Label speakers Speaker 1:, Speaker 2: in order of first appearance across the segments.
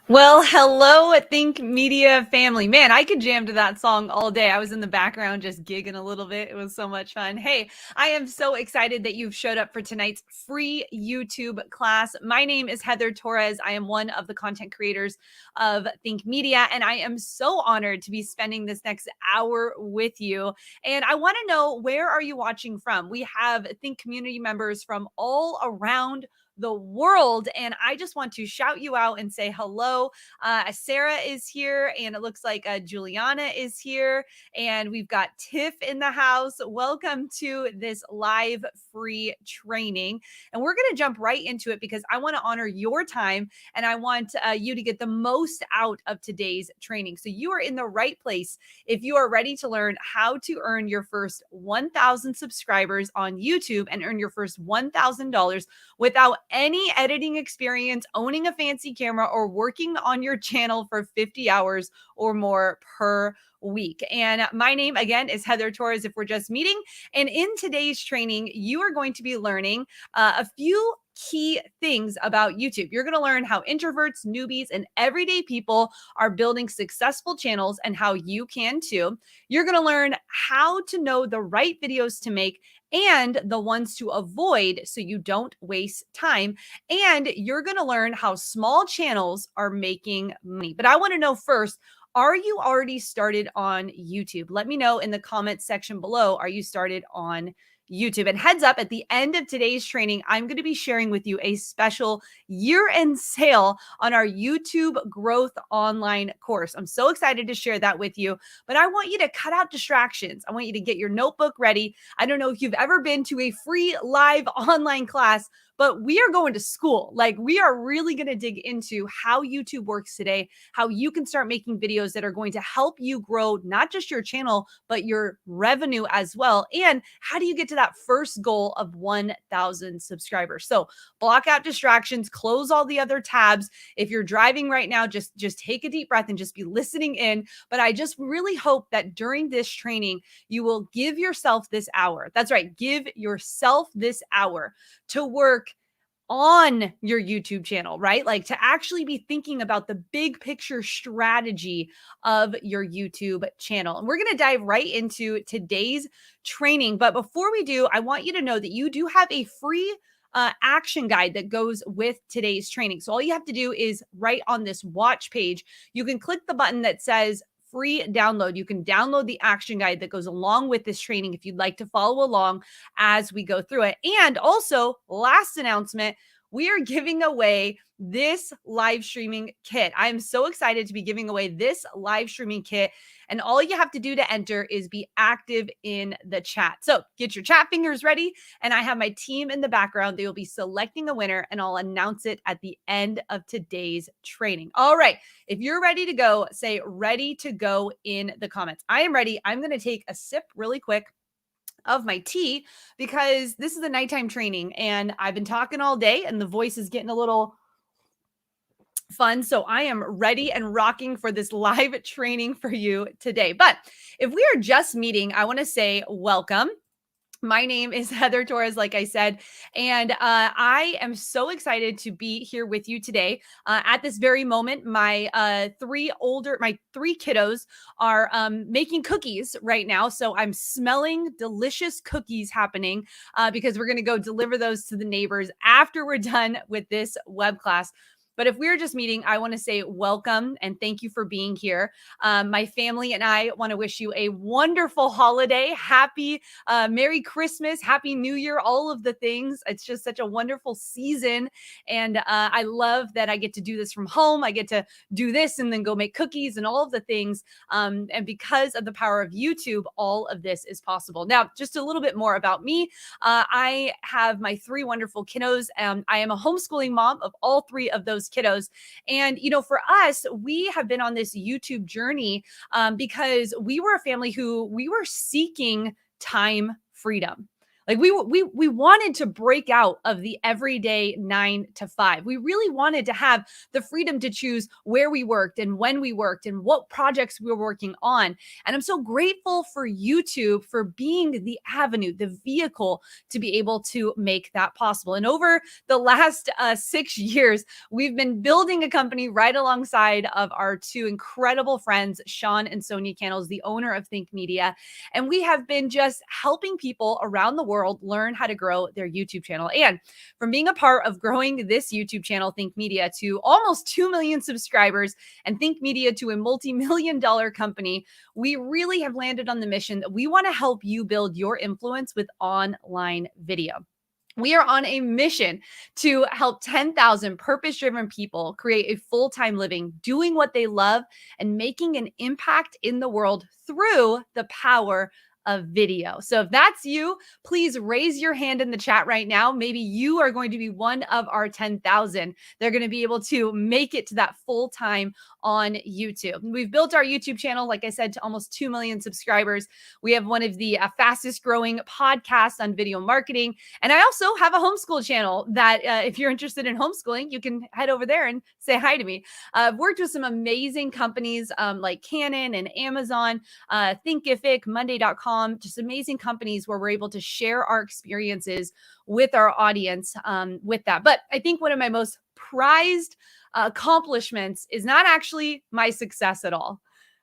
Speaker 1: Well, hello, Think Media family. Man, I could jam to that song all day. I was in the background just gigging a little bit. It was so much fun. Hey, I am so excited that you've showed up for tonight's free YouTube class. My name is Heather Torres. I am one of the content creators of Think Media, and I am so honored to be spending this next hour with you. And I want to know, where are you watching from? We have Think community members from all around the world. And I just want to shout you out and say hello. Sarah is here, and it looks like Juliana is here, and we've got Tiff in the house. Welcome to this live free training. And we're going to jump right into it because I want to honor your time and I want you to get the most out of today's training. So you are in the right place if you are ready to learn how to earn your first 1,000 subscribers on YouTube and earn your first $1,000 without any editing experience, owning a fancy camera, or working on your channel for 50 hours or more per week. And my name again is Heather Torres if we're just meeting. And in today's training, you are going to be learning a few key things about YouTube. You're going to learn how introverts, newbies, and everyday people are building successful channels and how you can too. You're going to learn how to know the right videos to make and the ones to avoid so you don't waste time. And you're going to learn how small channels are making money. But I want to know first, are you already started on YouTube? Let me know in the comments section below. Are you started on YouTube? And heads up, at the end of today's training, I'm going to be sharing with you a special year-end sale on our YouTube Growth Online course. I'm so excited to share that with you, but I want you to cut out distractions. I want you to get your notebook ready. I don't know if you've ever been to a free live online class, but we are going to school. Like, we are really going to dig into how YouTube works today, how you can start making videos that are going to help you grow not just your channel, but your revenue as well. And how do you get to that first goal of 1,000 subscribers? So block out distractions, close all the other tabs. If you're driving right now, just take a deep breath and just be listening in. But I just really hope that during this training, you will give yourself this hour. That's right. Give yourself this hour to work on your YouTube channel, right? Like, to actually be thinking about the big picture strategy of your YouTube channel. And we're going to dive right into today's training. But before we do, I want you to know that you do have a free action guide that goes with today's training. So all you have to do is right on this watch page, you can click the button that says free download. You can download the action guide that goes along with this training if you'd like to follow along as we go through it. And also, last announcement, we are giving away this live streaming kit. I'm so excited to be giving away this live streaming kit. And all you have to do to enter is be active in the chat. So get your chat fingers ready. And I have my team in the background. They will be selecting a winner, and I'll announce it at the end of today's training. All right. If you're ready to go, say ready to go in the comments. I am ready. I'm going to take a sip really quick of my tea because this is a nighttime training and I've been talking all day and the voice is getting a little fun. So I am ready and rocking for this live training for you today. But if we are just meeting, I want to say welcome. My name is Heather Torres, like I said, and I am so excited to be here with you today. At this very moment, my three kiddos are making cookies right now. So I'm smelling delicious cookies happening because we're going to go deliver those to the neighbors after we're done with this web class. But if we're just meeting, I want to say welcome and thank you for being here. My family and I want to wish you a wonderful holiday. Happy Merry Christmas, Happy New Year, all of the things. It's just such a wonderful season. And I love that I get to do this from home. I get to do this and then go make cookies and all of the things. And because of the power of YouTube, all of this is possible. Now, just a little bit more about me. I have my three wonderful kiddos. I am a homeschooling mom of all three of those kiddos. And, you know, for us, we have been on this YouTube journey because we were a family who we were seeking time freedom. Like we wanted to break out of the everyday 9 to 5. We really wanted to have the freedom to choose where we worked and when we worked and what projects we were working on. And I'm so grateful for YouTube for being the avenue, the vehicle to be able to make that possible. And over the last 6 years, we've been building a company right alongside of our two incredible friends, Sean and Sonia Cannels, the owner of Think Media. And we have been just helping people around the world learn how to grow their YouTube channel. And from being a part of growing this YouTube channel, Think Media, to almost 2 million subscribers and Think Media to a multi-million-dollar company, we really have landed on the mission that we want to help you build your influence with online video. We are on a mission to help 10,000 purpose-driven people create a full-time living, doing what they love and making an impact in the world through the power of video. So if that's you, please raise your hand in the chat right now. Maybe you are going to be one of our 10,000. They're going to be able to make it to that full time on YouTube. We've built our YouTube channel, like I said, to almost 2 million subscribers. We have one of the fastest growing podcasts on video marketing. And I also have a homeschool channel that if you're interested in homeschooling, you can head over there and say hi to me. I've worked with some amazing companies like Canon and Amazon, Thinkific, Monday.com, just amazing companies where we're able to share our experiences with our audience with that. But I think one of my most prized accomplishments is not actually my success at all.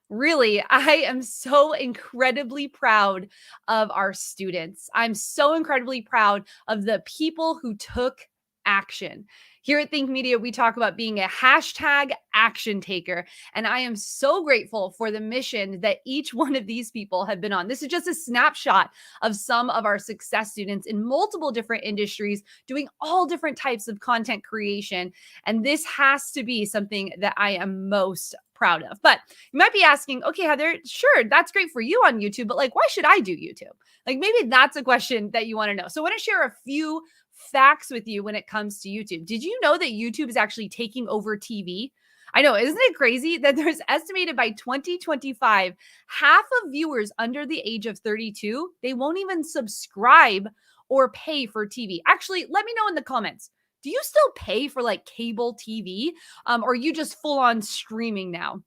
Speaker 1: Really, I am so incredibly proud of our students. I'm so incredibly proud of the people who took action. Here at Think Media, we talk about being a hashtag action taker. And I am so grateful for the mission that each one of these people have been on. This is just a snapshot of some of our success students in multiple different industries doing all different types of content creation. And this has to be something that I am most proud of. But you might be asking, okay, Heather, sure, that's great for you on YouTube, but like, why should I do YouTube? Like, maybe that's a question that you want to know. So I want to share a few facts with you when it comes to YouTube. Did you know that YouTube is actually taking over TV? I know, isn't it crazy that there's estimated by 2025, half of viewers under the age of 32, they won't even subscribe or pay for TV. Actually, let me know in the comments. Do you still pay for like cable TV? Or are you just full on streaming now?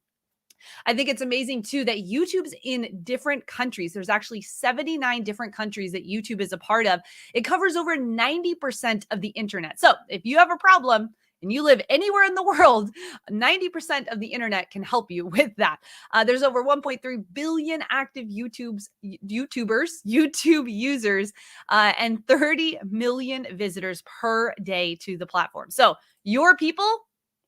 Speaker 1: I think it's amazing too that YouTube's in different countries. There's actually 79 different countries that YouTube is a part of. It covers over 90% of the internet. So if you have a problem and you live anywhere in the world, 90% of the internet can help you with that. There's over 1.3 billion active YouTube users, and 30 million visitors per day to the platform. So your people,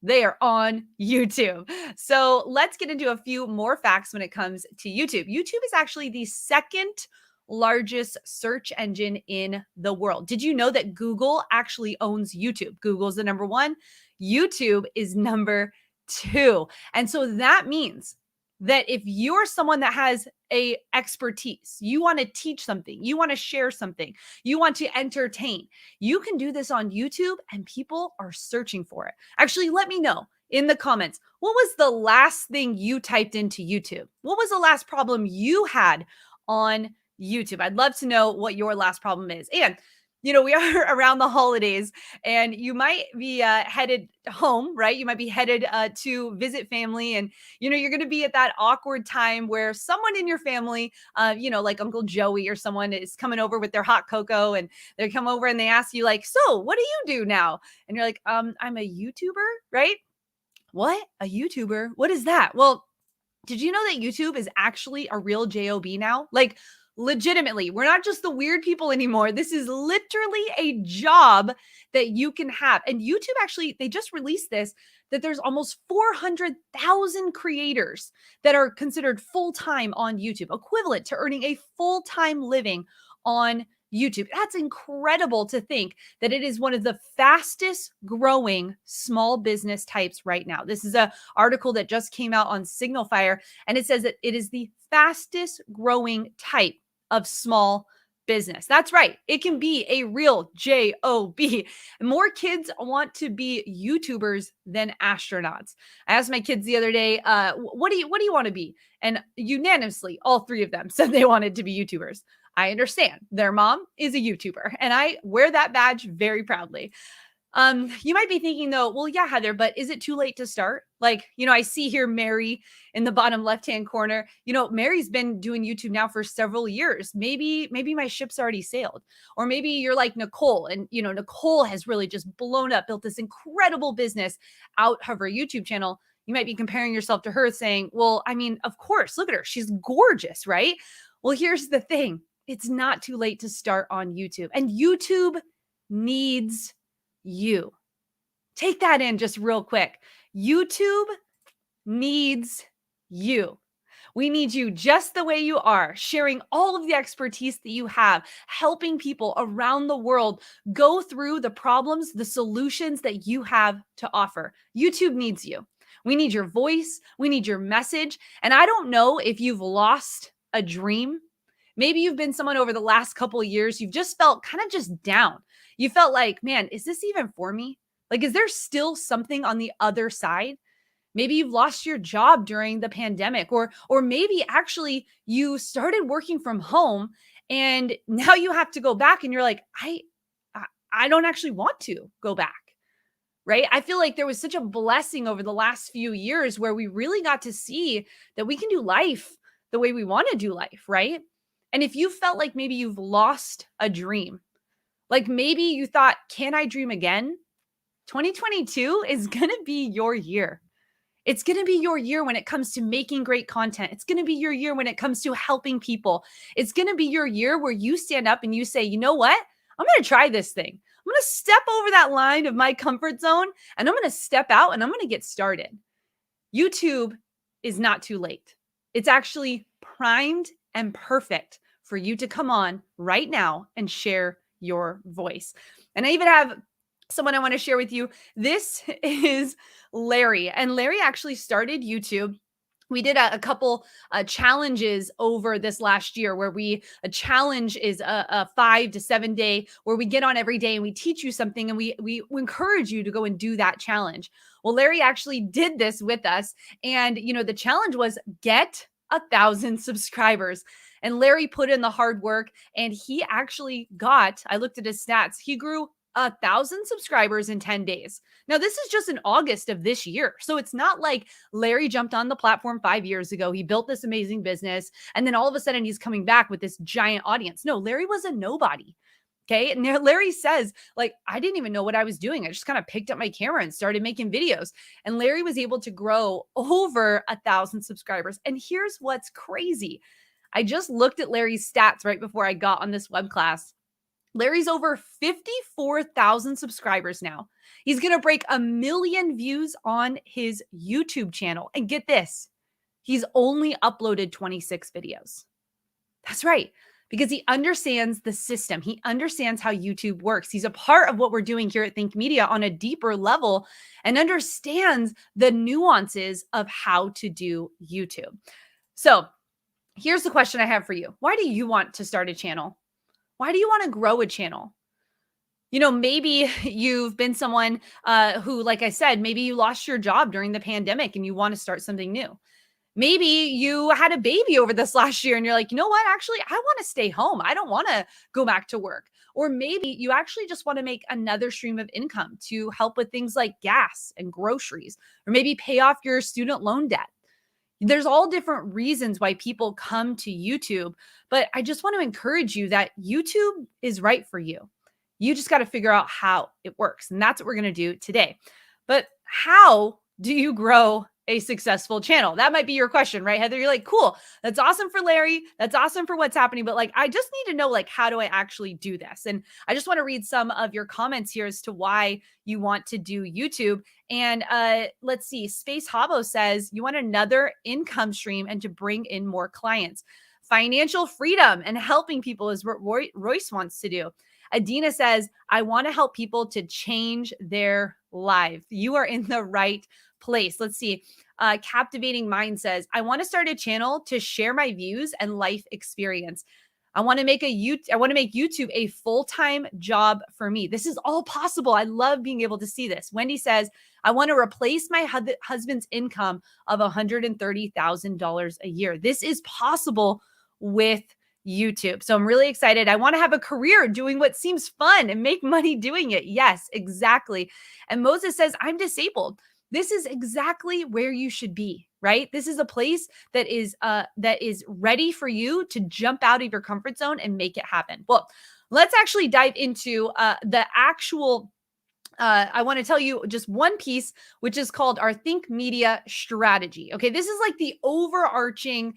Speaker 1: they are on YouTube. So let's get into a few more facts when it comes to YouTube. YouTube is actually the second largest search engine in the world. Did you know that Google actually owns YouTube? Google's the number one. YouTube is number two. And so that means that if you're someone that has a expertise, you want to teach something, you want to share something, you want to entertain, you can do this on YouTube and people are searching for it. Actually, let me know in the comments, what was the last thing you typed into YouTube? What was the last problem you had on YouTube? I'd love to know what your last problem is. And you know, we are around the holidays and you might be headed home, right? You might be headed to visit family and, you know, you're going to be at that awkward time where someone in your family, you know, like Uncle Joey or someone is coming over with their hot cocoa and they come over and they ask you like, so what do you do now? And you're like, I'm a YouTuber, right? What? A YouTuber? What is that? Well, did you know that YouTube is actually a real job now? Like, legitimately, we're not just the weird people anymore. This is literally a job that you can have. And YouTube actually, they just released this, that there's almost 400,000 creators that are considered full-time on YouTube, equivalent to earning a full-time living on YouTube. That's incredible to think that it is one of the fastest growing small business types right now. This is an article that just came out on Signal Fire, and it says that it is the fastest growing type of small business. That's right. It can be a real job. More kids want to be YouTubers than astronauts. I asked my kids the other day, what do you want to be? And unanimously, all three of them said they wanted to be YouTubers. I understand. Their mom is a YouTuber, and I wear that badge very proudly. You might be thinking though, well, yeah, Heather, but is it too late to start? Like, I see here Mary in the bottom left-hand corner. Mary's been doing YouTube now for several years. Maybe my ship's already sailed. Or maybe you're like Nicole, and Nicole has really just blown up, built this incredible business out of her YouTube channel. You might be comparing yourself to her saying, well, I mean, of course, look at her. She's gorgeous, right? Well, here's the thing. It's not too late to start on YouTube. And YouTube needs you. Take that in just real quick. YouTube needs you. We need you just the way you are, sharing all of the expertise that you have, helping people around the world go through the problems, the solutions that you have to offer. YouTube needs you. We need your voice. We need your message. And I don't know if you've lost a dream. Maybe you've been someone over the last couple of years, you've just felt kind of just down. You felt like, man, is this even for me? Like, is there still something on the other side? Maybe you've lost your job during the pandemic, or maybe actually you started working from home and now you have to go back and you're like, I don't actually want to go back. Right? I feel like there was such a blessing over the last few years where we really got to see that we can do life the way we want to do life, right? And if you felt like maybe you've lost a dream, like maybe you thought, can I dream again? 2022 is going to be your year. It's going to be your year when it comes to making great content. It's going to be your year when it comes to helping people. It's going to be your year where you stand up and you say, you know what? I'm going to try this thing. I'm going to step over that line of my comfort zone and I'm going to step out and I'm going to get started. YouTube is not too late. It's actually primed and perfect for you to come on right now and share your voice. And I even have someone I want to share with you. This is Larry, and Larry actually started YouTube. We did a couple challenges over this last year where a challenge is a 5 to 7 day where we get on every day and we teach you something and we encourage you to go and do that challenge. Well, Larry actually did this with us. And, the challenge was get 1,000 subscribers. And Larry put in the hard work and he actually I looked at his stats, he grew 1,000 subscribers in 10 days. Now, this is just in August of this year. So it's not like Larry jumped on the platform 5 years ago. He built this amazing business. And then all of a sudden he's coming back with this giant audience. No, Larry was a nobody. Okay. And Larry says, like, I didn't even know what I was doing. I just kind of picked up my camera and started making videos. And Larry was able to grow over 1,000 subscribers. And here's what's crazy. I just looked at Larry's stats right before I got on this web class. Larry's over 54,000 subscribers now. He's going to break 1 million views on his YouTube channel. And get this, he's only uploaded 26 videos. That's right, because he understands the system. He understands how YouTube works. He's a part of what we're doing here at Think Media on a deeper level and understands the nuances of how to do YouTube. So here's the question I have for you. Why do you want to start a channel? Why do you want to grow a channel? Maybe you've been someone who, like I said, maybe you lost your job during the pandemic and you want to start something new. Maybe you had a baby over this last year and you're like, you know what? Actually, I want to stay home. I don't want to go back to work. Or maybe you actually just want to make another stream of income to help with things like gas and groceries, or maybe pay off your student loan debt. There's all different reasons why people come to YouTube, but I just want to encourage you that YouTube is right for you. You just got to figure out how it works. And that's what we're going to do today. But how do you grow a successful channel? That might be your question, right, Heather? You're like, cool. That's awesome for Larry. That's awesome for what's happening. But like, I just need to know, like, how do I actually do this? And I just want to read some of your comments here as to why you want to do YouTube. And let's see. Space Habo says you want another income stream and to bring in more clients. Financial freedom and helping people is what Royce wants to do. Adina says, I want to help people to change their life. You are in the right place. Let's see. Captivating Mind says, I want to start a channel to share my views and life experience. I want to make YouTube a full-time job for me. This is all possible. I love being able to see this. Wendy says, I want to replace my husband's income of $130,000 a year. This is possible with YouTube. So I'm really excited. I want to have a career doing what seems fun and make money doing it. Yes, exactly. And Moses says, I'm disabled. This is exactly where you should be, right? This is a place that is ready for you to jump out of your comfort zone and make it happen. Well, let's actually dive into the actual I want to tell you just one piece, which is called our Think Media strategy. Okay, this is like the overarching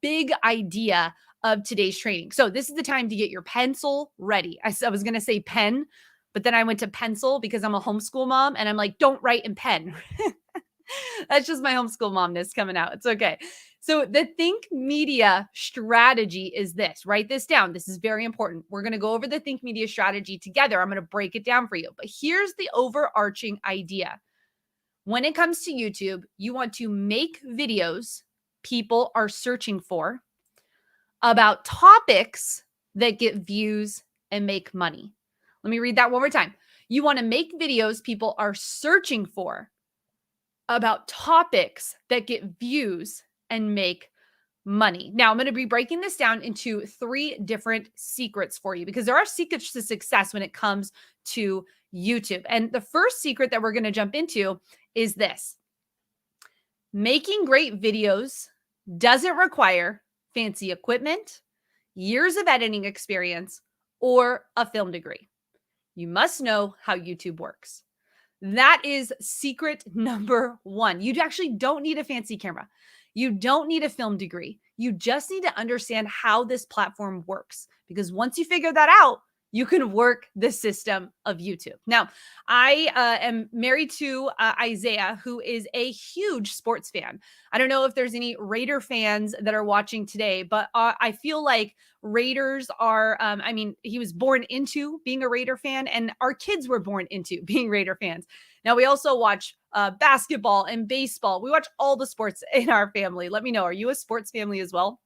Speaker 1: big idea of today's training. So this is the time to get your pencil ready. I was going to say pen, but then I went to pencil because I'm a homeschool mom and I'm like, don't write in pen. That's just my homeschool momness coming out. It's okay. So the Think Media strategy is this. Write this down. This is very important. We're going to go over the Think Media strategy together. I'm going to break it down for you. But here's the overarching idea. When it comes to YouTube, you want to make videos people are searching for about topics that get views and make money. Let me read that one more time. You want to make videos people are searching for about topics that get views and make money. Now, I'm going to be breaking this down into 3 different secrets for you because there are secrets to success when it comes to YouTube. And the first secret that we're going to jump into is this. Making great videos doesn't require fancy equipment, years of editing experience, or a film degree. You must know how YouTube works. That is secret number 1. You actually don't need a fancy camera. You don't need a film degree. You just need to understand how this platform works. Because once you figure that out, you can work the system of YouTube. Now, I am married to Isaiah, who is a huge sports fan. I don't know if there's any Raider fans that are watching today, but I feel like Raiders are, he was born into being a Raider fan, and our kids were born into being Raider fans. Now, we also watch basketball and baseball. We watch all the sports in our family. Let me know, are you a sports family as well?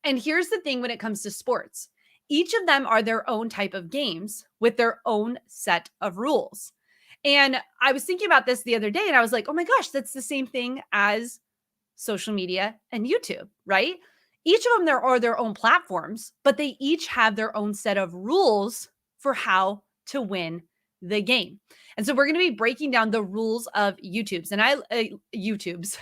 Speaker 1: And here's the thing when it comes to sports. Each of them are their own type of games with their own set of rules. And I was thinking about this the other day and I was like, oh my gosh, that's the same thing as social media and YouTube, right? Each of them are their own platforms, but they each have their own set of rules for how to win the game. And so we're going to be breaking down the rules of YouTube's. And YouTube's.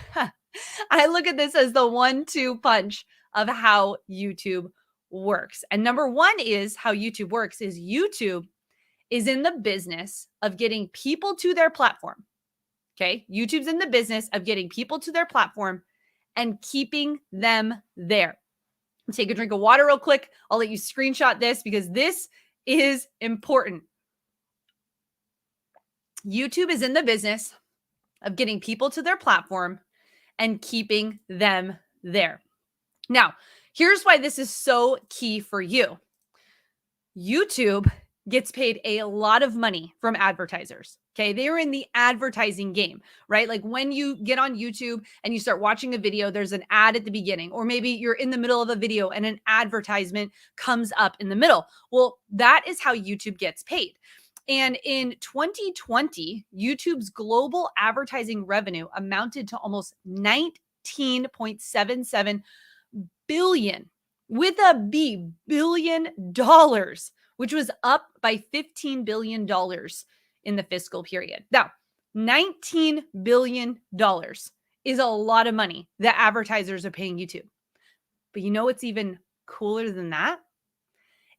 Speaker 1: I look at this as the 1-2 punch of how YouTube works. And number 1 is how YouTube works is YouTube is in the business of getting people to their platform. Okay. YouTube's in the business of getting people to their platform and keeping them there. Take a drink of water real quick. I'll let you screenshot this because this is important. YouTube is in the business of getting people to their platform and keeping them there. Now, here's why this is so key for you. YouTube gets paid a lot of money from advertisers. Okay. They're in the advertising game, right? Like when you get on YouTube and you start watching a video, there's an ad at the beginning, or maybe you're in the middle of a video and an advertisement comes up in the middle. Well, that is how YouTube gets paid. And in 2020, YouTube's global advertising revenue amounted to almost $19.77 billion with a B, $billion, which was up by $15 billion in the fiscal period. Now, $19 billion is a lot of money that advertisers are paying YouTube. But you know what's even cooler than that?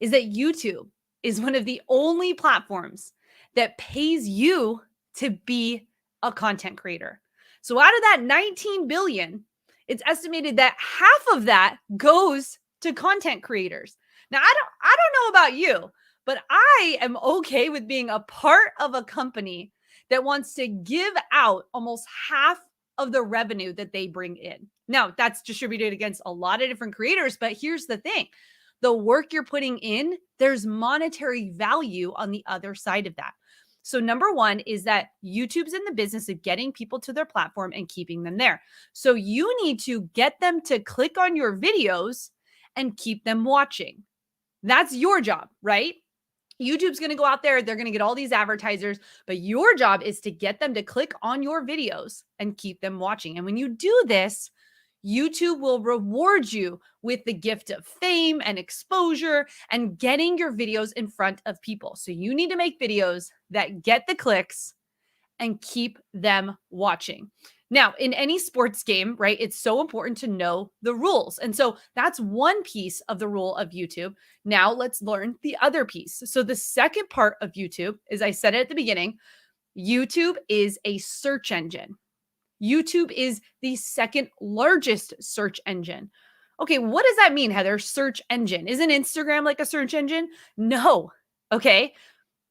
Speaker 1: Is that YouTube is one of the only platforms that pays you to be a content creator. So out of that 19 billion, it's estimated that half of that goes to content creators. Now, I don't know about you, but I am okay with being a part of a company that wants to give out almost half of the revenue that they bring in. Now, that's distributed against a lot of different creators, but here's the thing. The work you're putting in, there's monetary value on the other side of that. So number 1 is that YouTube's in the business of getting people to their platform and keeping them there. So you need to get them to click on your videos and keep them watching. That's your job, right? YouTube's going to go out there. They're going to get all these advertisers, but your job is to get them to click on your videos and keep them watching. And when you do this, YouTube will reward you with the gift of fame and exposure and getting your videos in front of people. So you need to make videos that get the clicks and keep them watching. Now, in any sports game, right, it's so important to know the rules. And so that's one piece of the rule of YouTube. Now let's learn the other piece. So the second part of YouTube, as I said it at the beginning, YouTube is a search engine. YouTube is the second largest search engine. Okay, what does that mean, Heather? Search engine. Isn't Instagram like a search engine? No. Okay.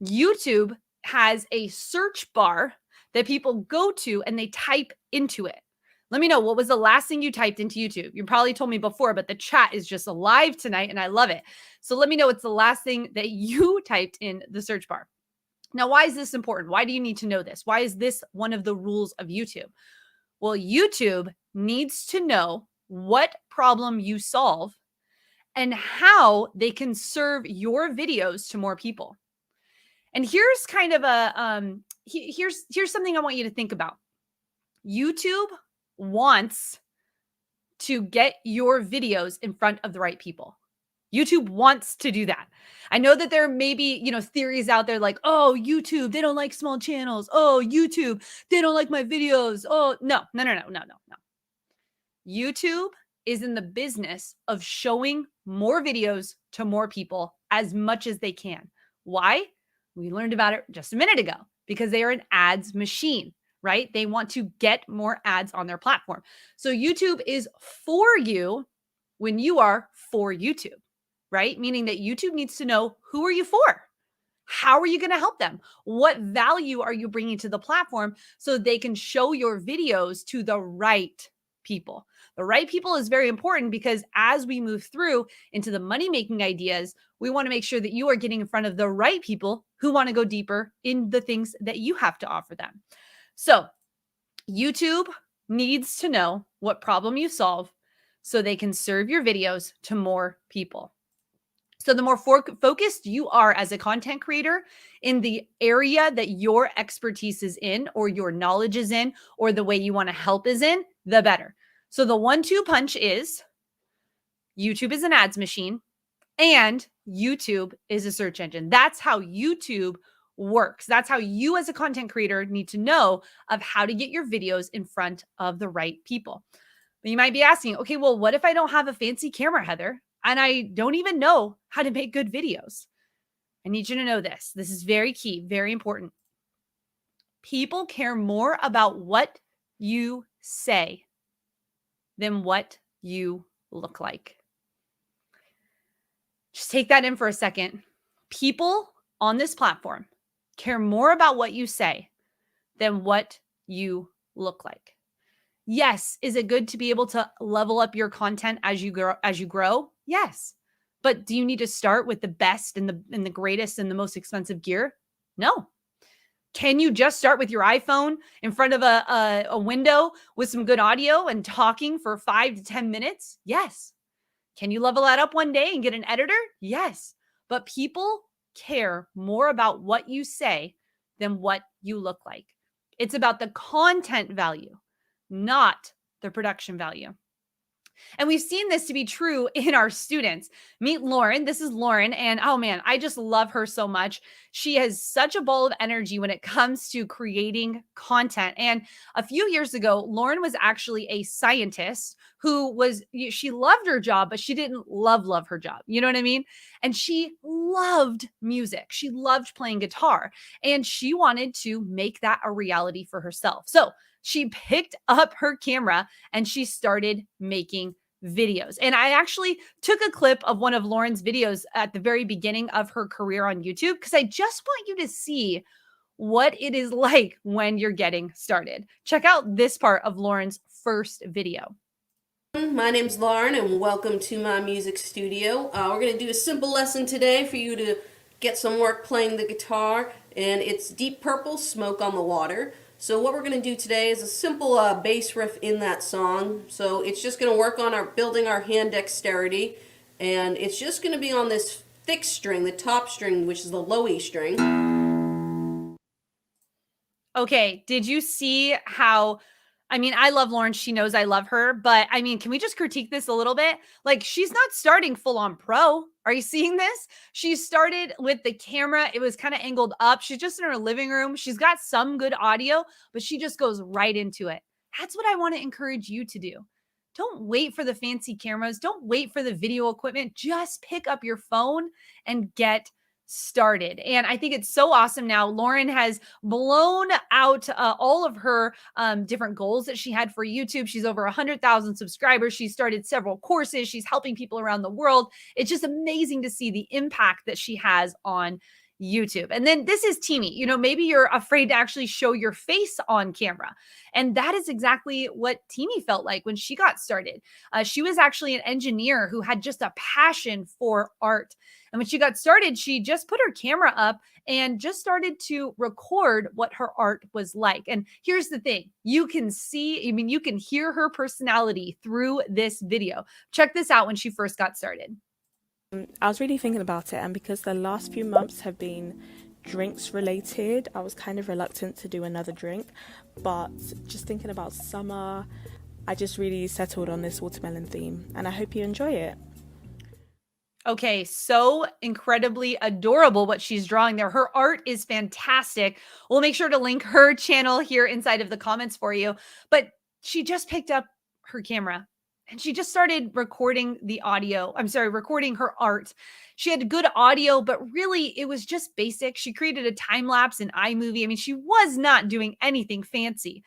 Speaker 1: YouTube has a search bar that people go to and they type into it. Let me know, what was the last thing you typed into YouTube? You probably told me before, but the chat is just alive tonight and I love it. So let me know what's the last thing that you typed in the search bar. Now, why is this important? Why do you need to know this? Why is this one of the rules of YouTube? Well, YouTube needs to know what problem you solve and how they can serve your videos to more people. And here's kind of here's something I want you to think about. YouTube wants to get your videos in front of the right people. YouTube wants to do that. I know that there may be, theories out there like, oh, YouTube, they don't like small channels. Oh, YouTube, they don't like my videos. Oh, no. YouTube is in the business of showing more videos to more people as much as they can. Why? We learned about it just a minute ago, because they are an ads machine, right? They want to get more ads on their platform. So YouTube is for you when you are for YouTube, right? Meaning that YouTube needs to know, who are you for? How are you going to help them? What value are you bringing to the platform so they can show your videos to the right people? The right people is very important, because as we move through into the money-making ideas, we want to make sure that you are getting in front of the right people who want to go deeper in the things that you have to offer them. So YouTube needs to know what problem you solve so they can serve your videos to more people. So the more focused you are as a content creator in the area that your expertise is in, or your knowledge is in, or the way you want to help is in, the better. So the 1-2 punch is YouTube is an ads machine and YouTube is a search engine. That's how YouTube works. That's how you as a content creator need to know of how to get your videos in front of the right people. But you might be asking, okay, well, what if I don't have a fancy camera, Heather? And I don't even know how to make good videos. I need you to know this. This is very key, very important. People care more about what you say than what you look like. Just take that in for a second. People on this platform care more about what you say than what you look like. Yes, is it good to be able to level up your content as you grow? Yes. But do you need to start with the best and the greatest and the most expensive gear? No. Can you just start with your iPhone in front of a window with some good audio and talking for 5 to 10 minutes? Yes. Can you level that up one day and get an editor? Yes. But people care more about what you say than what you look like. It's about the content value, not the production value. And we've seen this to be true in our students. Meet Lauren. This is Lauren. And oh man, I just love her so much. She has such a ball of energy when it comes to creating content. And a few years ago, Lauren was actually a scientist she loved her job, but she didn't love her job. You know what I mean? And she loved music. She loved playing guitar, and she wanted to make that a reality for herself. So she picked up her camera and she started making videos. And I actually took a clip of one of Lauren's videos at the very beginning of her career on YouTube, because I just want you to see what it is like when you're getting started. Check out this part of Lauren's first video.
Speaker 2: My name's Lauren and welcome to my music studio. We're going to do a simple lesson today for you to get some work playing the guitar, and it's Deep Purple, Smoke on the Water. So what we're going to do today is a simple bass riff in that song. So it's just going to work on building our hand dexterity, and it's just going to be on this thick string, the top string, which is the low E string.
Speaker 1: Okay, did you see how I mean, I love Lauren. She knows I love her. But I mean, can we just critique this a little bit? Like, she's not starting full on pro. Are you seeing this? She started with the camera. It was kind of angled up. She's just in her living room. She's got some good audio, but she just goes right into it. That's what I want to encourage you to do. Don't wait for the fancy cameras. Don't wait for the video equipment. Just pick up your phone and get started. And I think it's so awesome now. Lauren has blown out all of her different goals that she had for YouTube. She's over 100,000 subscribers. She started several courses. She's helping people around the world. It's just amazing to see the impact that she has on YouTube. And then this is Teamy. You know, maybe you're afraid to actually show your face on camera. And that is exactly what Teamy felt like when she got started. She was actually an engineer who had just a passion for art. And when she got started, she just put her camera up and just started to record what her art was like. And here's the thing, you can see, I mean, you can hear her personality through this video. Check this out when she first got started.
Speaker 3: I was really thinking about it, and because the last few months have been drinks related, I was kind of reluctant to do another drink, but just thinking about summer, I just really settled on this watermelon theme, and I hope you enjoy it.
Speaker 1: Okay, so incredibly adorable what she's drawing there. Her art is fantastic. We'll make sure to link her channel here inside of the comments for you. But she just picked up her camera and she just started recording the audio. I'm sorry, recording her art. She had good audio, but really it was just basic. She created a time lapse in iMovie. I mean, she was not doing anything fancy.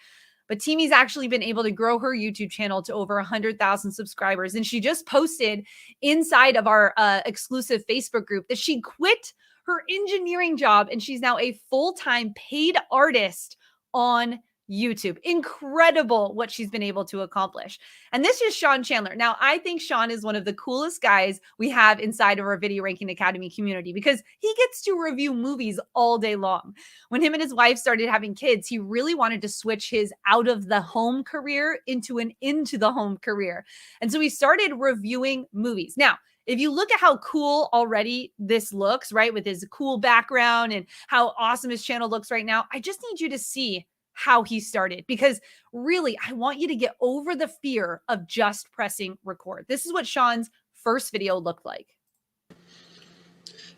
Speaker 1: But Teamy's actually been able to grow her YouTube channel to over 100,000 subscribers. And she just posted inside of our exclusive Facebook group that she quit her engineering job and she's now a full-time paid artist on YouTube. Incredible what she's been able to accomplish. And this is Sean Chandler. Now, I think Sean is one of the coolest guys we have inside of our Video Ranking Academy community because he gets to review movies all day long. When him and his wife started having kids, he really wanted to switch his out of the home career into an into the home career. And so he started reviewing movies. Now, if you look at how cool already this looks, right, with his cool background and how awesome his channel looks right now, I just need you to see how he started, because really, I want you to get over the fear of just pressing record. This is what Sean's first video looked like.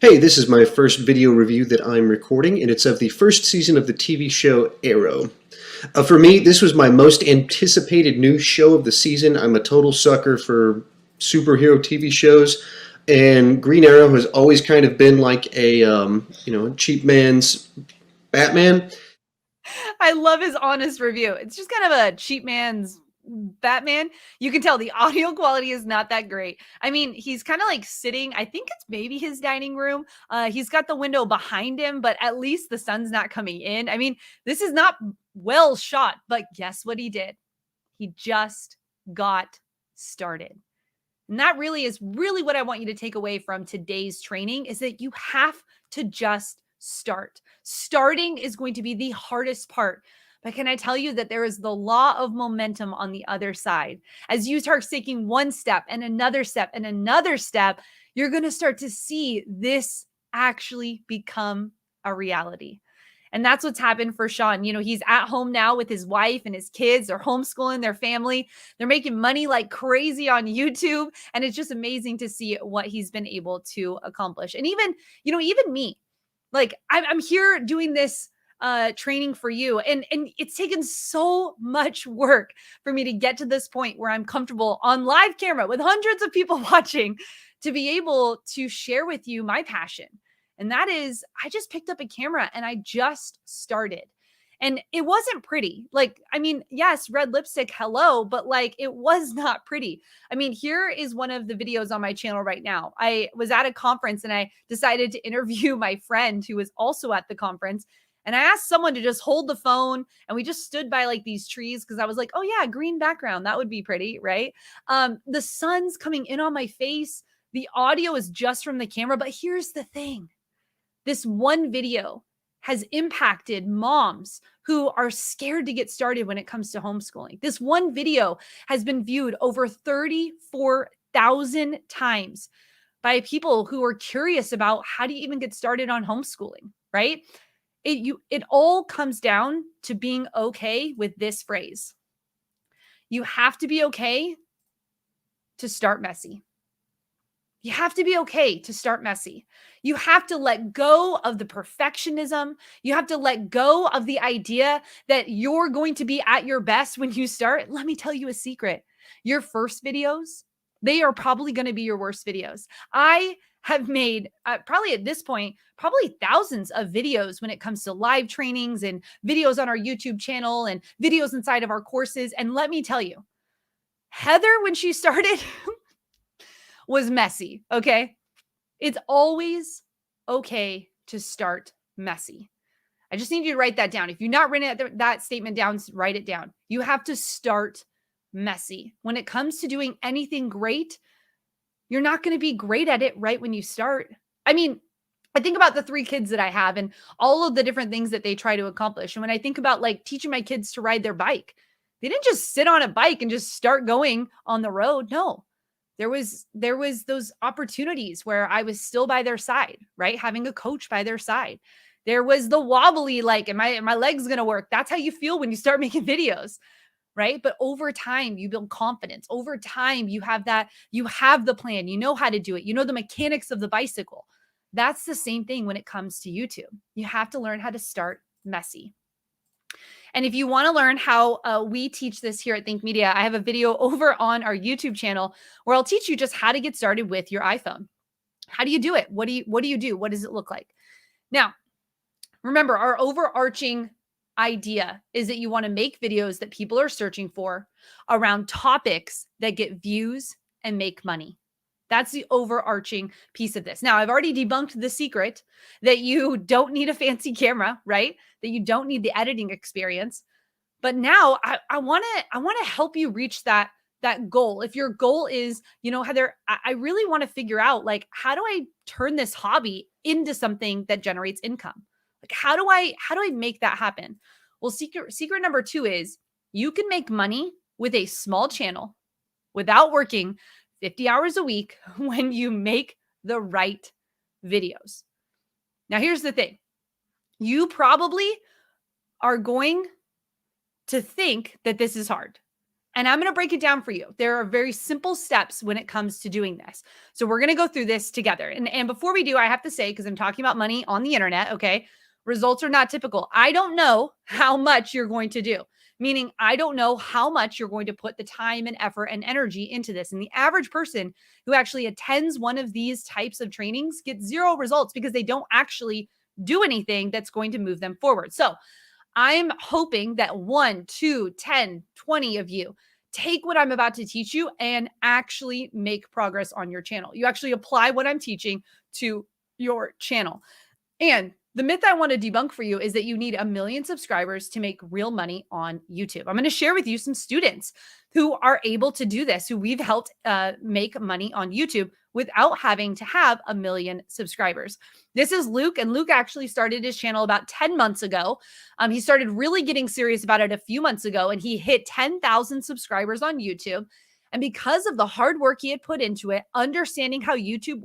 Speaker 4: Hey, this is my first video review that I'm recording, and it's of the first season of the TV show Arrow. For me, this was my most anticipated new show of the season. I'm a total sucker for superhero TV shows, and Green Arrow has always kind of been like a, cheap man's Batman.
Speaker 1: I love his honest review. It's just kind of a cheap man's Batman. You can tell the audio quality is not that great. I mean, he's kind of like sitting, I think it's maybe his dining room. He's got the window behind him, but at least the sun's not coming in. I mean, this is not well shot, but guess what he did? He just got started. And that really is really what I want you to take away from today's training is that you have to just start. Starting is going to be the hardest part. But can I tell you that there is the law of momentum on the other side? As you start taking one step and another step and another step, you're going to start to see this actually become a reality. And that's what's happened for Sean. You know, he's at home now with his wife and his kids. They're homeschooling their family. They're making money like crazy on YouTube. And it's just amazing to see what he's been able to accomplish. And even me, like I'm here doing this training for you. And it's taken so much work for me to get to this point where I'm comfortable on live camera with hundreds of people watching to be able to share with you my passion. And that is, I just picked up a camera and I just started. And it wasn't pretty. Like, I mean, yes, red lipstick, hello, but like it was not pretty. I mean, here is one of the videos on my channel right now. I was at a conference and I decided to interview my friend who was also at the conference. And I asked someone to just hold the phone and we just stood by like these trees because I was like, oh yeah, green background. That would be pretty, right? The sun's coming in on my face. The audio is just from the camera. But here's the thing. This one video has impacted moms who are scared to get started when it comes to homeschooling. This one video has been viewed over 34,000 times by people who are curious about how do you even get started on homeschooling, right? It all comes down to being okay with this phrase. You have to be okay to start messy. You have to be okay to start messy. You have to let go of the perfectionism. You have to let go of the idea that you're going to be at your best when you start. Let me tell you a secret. Your first videos, they are probably going to be your worst videos. I have made probably at this point, probably thousands of videos when it comes to live trainings and videos on our YouTube channel and videos inside of our courses. And let me tell you, Heather, when she started, was messy. Okay. It's always okay to start messy. I just need you to write that down. If you've not written that statement down, write it down. You have to start messy. When it comes to doing anything great, you're not going to be great at it right when you start. I mean, I think about the 3 kids that I have and all of the different things that they try to accomplish. And when I think about like teaching my kids to ride their bike, they didn't just sit on a bike and just start going on the road. No, there was those opportunities where I was still by their side, right? Having a coach by their side. There was the wobbly, like, am my legs going to work? That's how you feel when you start making videos, right? But over time, you build confidence. Over time, you have the plan, you know how to do it. You know the mechanics of the bicycle. That's the same thing when it comes to YouTube. You have to learn how to start messy. And if you want to learn how we teach this here at Think Media, I have a video over on our YouTube channel where I'll teach you just how to get started with your iPhone. How do you do it? What do you do? What does it look like? Now, remember, our overarching idea is that you want to make videos that people are searching for around topics that get views and make money. That's the overarching piece of this. Now, I've already debunked the secret that you don't need a fancy camera, right? That you don't need the editing experience. But now I want to help you reach that goal. If your goal is, Heather, I really want to figure out, like, how do I turn this hobby into something that generates income? Like, how do I make that happen? Well, secret number 2 is you can make money with a small channel without working 50 hours a week when you make the right videos. Now, here's the thing. You probably are going to think that this is hard. And I'm going to break it down for you. There are very simple steps when it comes to doing this. So we're going to go through this together. And before we do, I have to say, because I'm talking about money on the internet, okay, results are not typical. I don't know how much you're going to do. Meaning, I don't know how much you're going to put the time and effort and energy into this. And the average person who actually attends one of these types of trainings gets 0 results because they don't actually do anything that's going to move them forward. So I'm hoping that 1, 2, 10, 20 of you take what I'm about to teach you and actually make progress on your channel. You actually apply what I'm teaching to your channel. And the myth I want to debunk for you is that you need 1 million subscribers to make real money on YouTube. I'm going to share with you some students who are able to do this, who we've helped make money on YouTube without having to have 1 million subscribers. This is Luke, and Luke actually started his channel about 10 months ago. He started really getting serious about it a few months ago, and he hit 10,000 subscribers on YouTube. And because of the hard work he had put into it, understanding how YouTube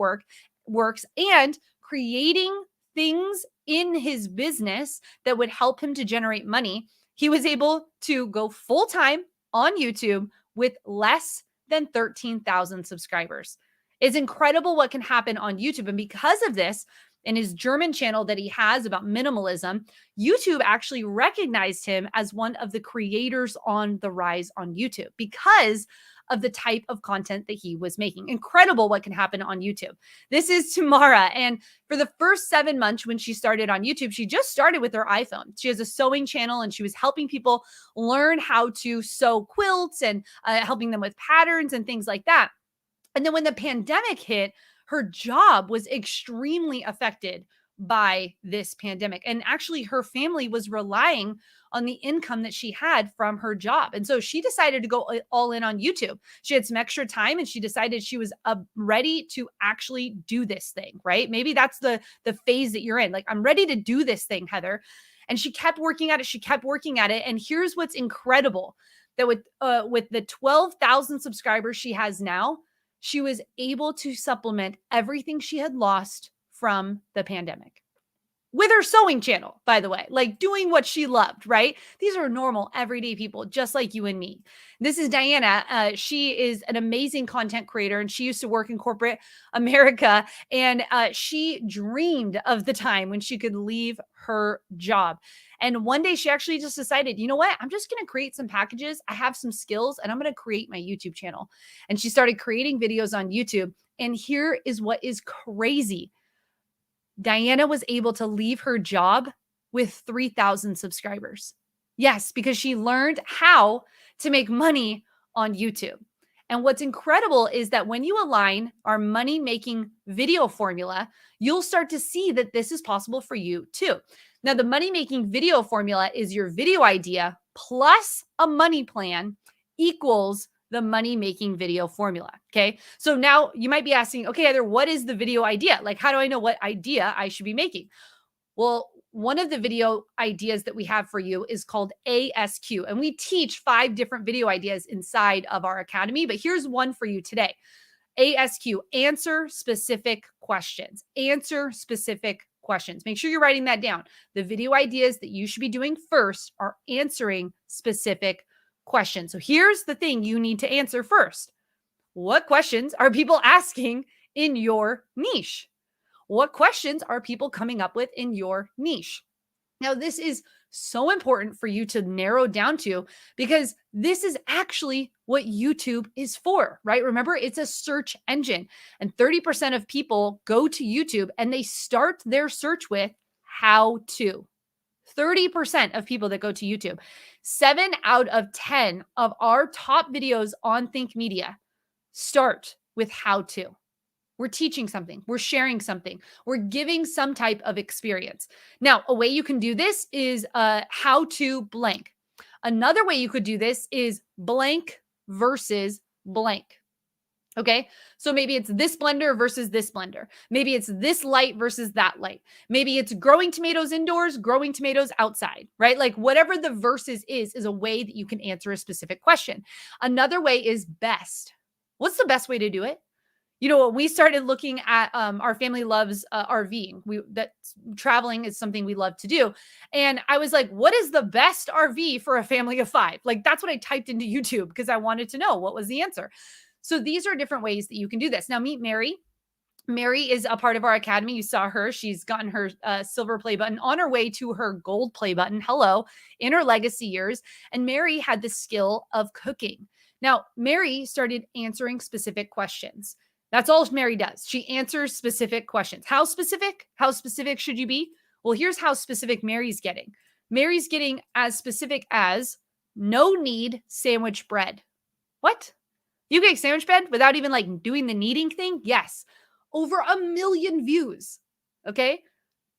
Speaker 1: works, and creating things in his business that would help him to generate money, he was able to go full-time on YouTube with less than 13,000 subscribers. It's incredible what can happen on YouTube. And because of this, in his German channel that he has about minimalism, YouTube actually recognized him as one of the creators on the rise on YouTube because of the type of content that he was making. Incredible what can happen on YouTube. This is Tamara. And for the first 7 months when she started on YouTube, she just started with her iPhone. She has a sewing channel and she was helping people learn how to sew quilts and helping them with patterns and things like that. And then when the pandemic hit, her job was extremely affected by this pandemic. And actually, her family was relying on the income that she had from her job. And so she decided to go all in on YouTube. She had some extra time and she decided she was ready to actually do this thing, right? Maybe that's the phase that you're in. Like, I'm ready to do this thing, Heather. And she kept working at it. She kept working at it. And here's what's incredible, that with the 12,000 subscribers she has now, she was able to supplement everything she had lost from the pandemic. with her sewing channel, by the way, like doing what she loved, right? These are normal, everyday people, just like you and me. This is Diana. She is an amazing content creator, and she used to work in corporate America. And she dreamed of the time when she could leave her job. And one day she actually just decided, you know what? I'm just going to create some packages. I have some skills, and I'm going to create my YouTube channel. And she started creating videos on YouTube. And here is what is crazy. Diana was able to leave her job with 3,000 subscribers. Yes, because she learned how to make money on YouTube. And what's incredible is that when you align our money making video formula, you'll start to see that this is possible for you too. Now, the money making video formula is your video idea plus a money plan equals the money making video formula. Okay. So now you might be asking, okay, Heather, what is the video idea? Like, how do I know what idea I should be making? Well, one of the video ideas that we have for you is called ASQ, and we teach 5 different video ideas inside of our academy, but here's one for you today. ASQ, answer specific questions. Answer specific questions. Make sure you're writing that down. The video ideas that you should be doing first are answering specific questions. So here's the thing you need to answer first. What questions are people asking in your niche? What questions are people coming up with in your niche? Now, this is so important for you to narrow down to, because this is actually what YouTube is for, right? Remember, it's a search engine, and 30% of people go to YouTube and they start their search with how to. 30% of people that go to YouTube. 7 out of 10 of our top videos on Think Media start with how to. We're teaching something. We're sharing something. We're giving some type of experience. Now, a way you can do this is how to blank. Another way you could do this is blank versus blank. Okay, so maybe it's this blender versus this blender. Maybe it's this light versus that light. Maybe it's growing tomatoes indoors, growing tomatoes outside, right? Like whatever the versus is a way that you can answer a specific question. Another way is best. What's the best way to do it? You know, when we started looking at our family loves RVing. Traveling is something we love to do. And I was like, what is the best RV for a family of 5? Like that's what I typed into YouTube because I wanted to know what was the answer. So these are different ways that you can do this. Now meet Mary. Mary is a part of our academy. You saw her. She's gotten her silver play button on her way to her gold play button. Hello, in her legacy years. And Mary had the skill of cooking. Now, Mary started answering specific questions. That's all Mary does. She answers specific questions. How specific? How specific should you be? Well, here's how specific Mary's getting. Mary's getting as specific as no need sandwich bread. What? You get sandwich bread without even like doing the kneading thing? Yes. Over 1 million views. Okay.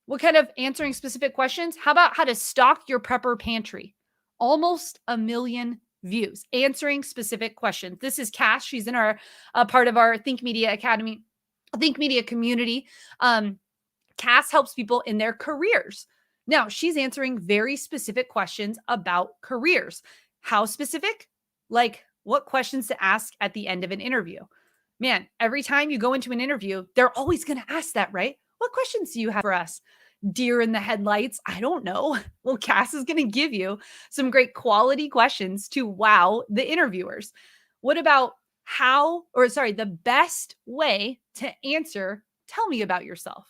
Speaker 1: What kind of answering specific questions? How about how to stock your prepper pantry? Almost 1 million views, answering specific questions. This is Cass. She's in our part of our Think Media Academy, Think Media community. Cass helps people in their careers. Now she's answering very specific questions about careers. How specific? Like what questions to ask at the end of an interview. Man, every time you go into an interview, they're always going to ask that, right? What questions do you have for us? Deer in the headlights? I don't know. Well, Cass is going to give you some great quality questions to wow the interviewers. What about the best way to answer, tell me about yourself?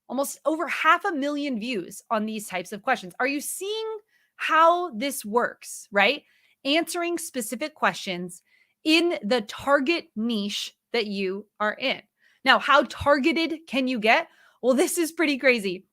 Speaker 1: Almost over 500,000 views on these types of questions. Are you seeing how this works, right? Answering specific questions in the target niche that you are in. Now, how targeted can you get? Well, this is pretty crazy.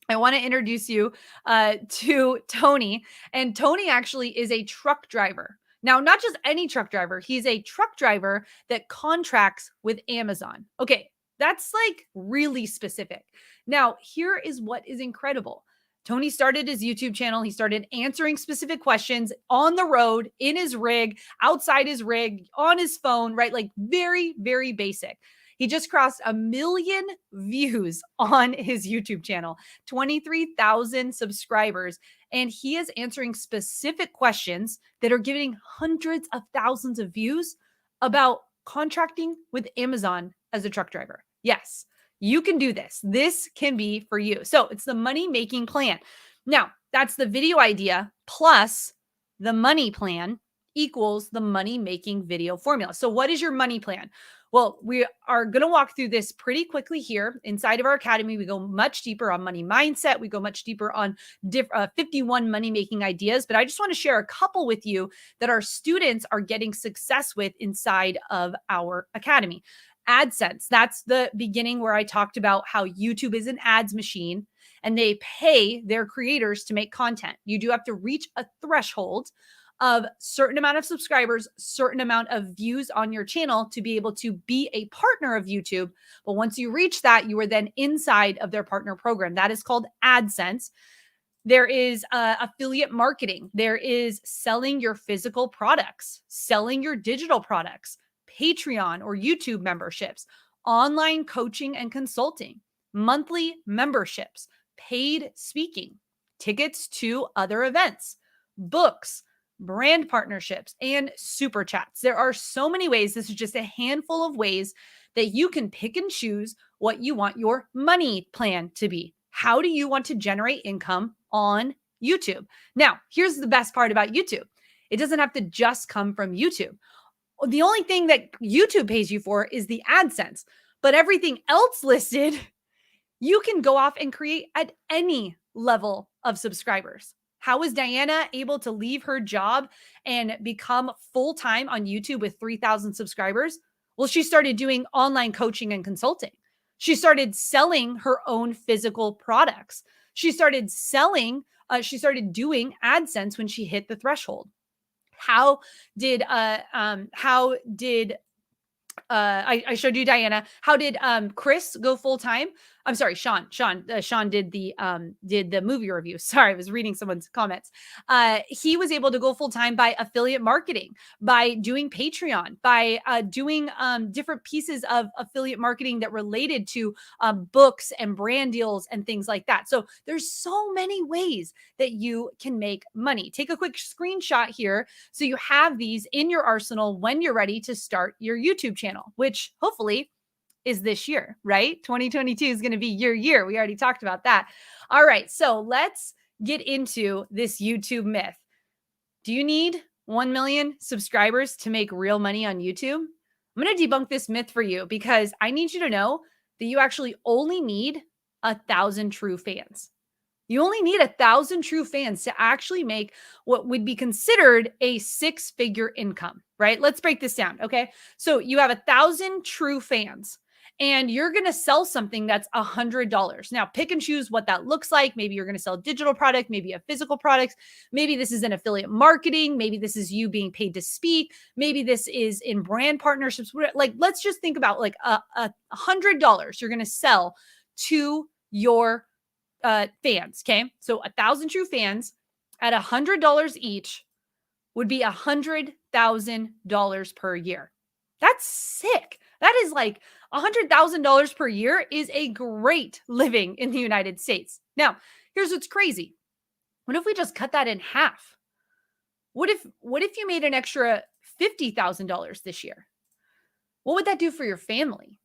Speaker 1: I want to introduce you to Tony. And Tony actually is a truck driver. Now, not just any truck driver. He's a truck driver that contracts with Amazon. Okay, that's like really specific. Now, here is what is incredible. Tony started his YouTube channel. He started answering specific questions on the road, in his rig, outside his rig, on his phone, right? Like very, very basic. He just crossed 1 million views on his YouTube channel, 23,000 subscribers, and he is answering specific questions that are getting hundreds of thousands of views about contracting with Amazon as a truck driver. Yes, You can do this. This can be for you. So it's the money making plan. Now, that's the video idea plus the money plan equals the money making video formula. So what is your money plan? Well, we are going to walk through this pretty quickly here inside of our academy. We go much deeper on money mindset. We go much deeper on 51 money making ideas, but I just want to share a couple with you that our students are getting success with inside of our academy. AdSense, that's the beginning where I talked about how YouTube is an ads machine and they pay their creators to make content. You do have to reach a threshold of certain amount of subscribers, certain amount of views on your channel to be able to be a partner of YouTube. But once you reach that, you are then inside of their partner program. That is called AdSense. There is affiliate marketing. There is selling your physical products, selling your digital products, Patreon or YouTube memberships, online coaching and consulting, monthly memberships, paid speaking, tickets to other events, books, brand partnerships, and super chats. There are so many ways. This is just a handful of ways that you can pick and choose what you want your money plan to be. How do you want to generate income on YouTube? Now, here's the best part about YouTube. It doesn't have to just come from YouTube. The only thing that YouTube pays you for is the AdSense, but everything else listed, you can go off and create at any level of subscribers. How was Diana able to leave her job and become full-time on YouTube with 3,000 subscribers? Well, she started doing online coaching and consulting. She started selling her own physical products. She started doing AdSense when she hit the threshold. How did I showed you Diana. How did Chris go full time? I'm sorry, Sean. Sean did the movie review. Sorry, I was reading someone's comments. He was able to go full time by affiliate marketing, by doing Patreon, by doing different pieces of affiliate marketing that related to books and brand deals and things like that. So there's so many ways that you can make money. Take a quick screenshot here so you have these in your arsenal when you're ready to start your YouTube channel, which hopefully is this year, right? 2022 is going to be your year. We already talked about that. All right. So let's get into this YouTube myth. Do you need 1 million subscribers to make real money on YouTube? I'm going to debunk this myth for you because I need you to know that you actually only need 1,000 true fans. You only need 1,000 true fans to actually make what would be considered a 6-figure income, right? Let's break this down, okay? So you have 1,000 true fans and you're going to sell something that's $100. Now, pick and choose what that looks like. Maybe you're going to sell a digital product, maybe a physical product. Maybe this is an affiliate marketing. Maybe this is you being paid to speak. Maybe this is in brand partnerships. Like, let's just think about like $100 you're going to sell to your fans. Okay. So 1,000 true fans at $100 each would be $100,000 per year. That's sick. That is like $100,000 per year is a great living in the United States. Now, here's what's crazy. What if we just cut that in half? What if you made an extra $50,000 this year? What would that do for your family?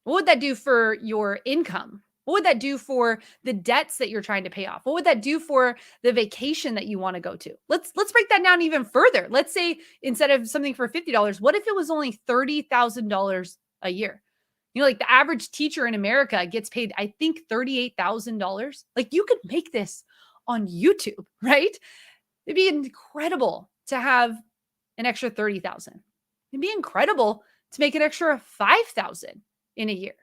Speaker 1: What would that do for your income? What would that do for the debts that you're trying to pay off? What would that do for the vacation that you want to go to? Let's break that down even further. Let's say instead of something for $50, what if it was only $30,000 a year? You know, like the average teacher in America gets paid, I think, $38,000. Like you could make this on YouTube, right? It'd be incredible to have an extra 30,000. It'd be incredible to make an extra 5,000 in a year.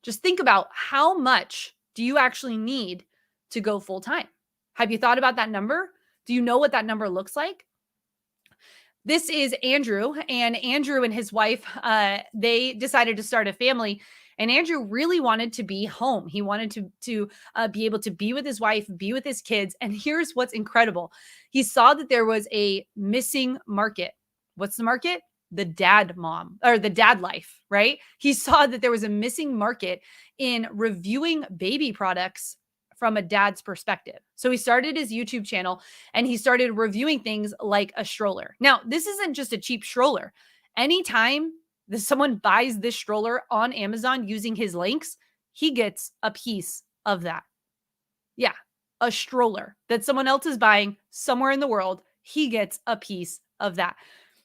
Speaker 1: Just think about how much do you actually need to go full time? Have you thought about that number? Do you know what that number looks like? This is Andrew, and Andrew and his wife, they decided to start a family, and Andrew really wanted to be home. He wanted to be able to be with his wife, be with his kids. And here's what's incredible. He saw that there was a missing market. What's the market? The dad mom or the dad life, right? He saw that there was a missing market in reviewing baby products from a dad's perspective. So he started his YouTube channel and he started reviewing things like a stroller. Now, this isn't just a cheap stroller. Anytime someone buys this stroller on Amazon using his links, he gets a piece of that. Yeah, a stroller that someone else is buying somewhere in the world, he gets a piece of that.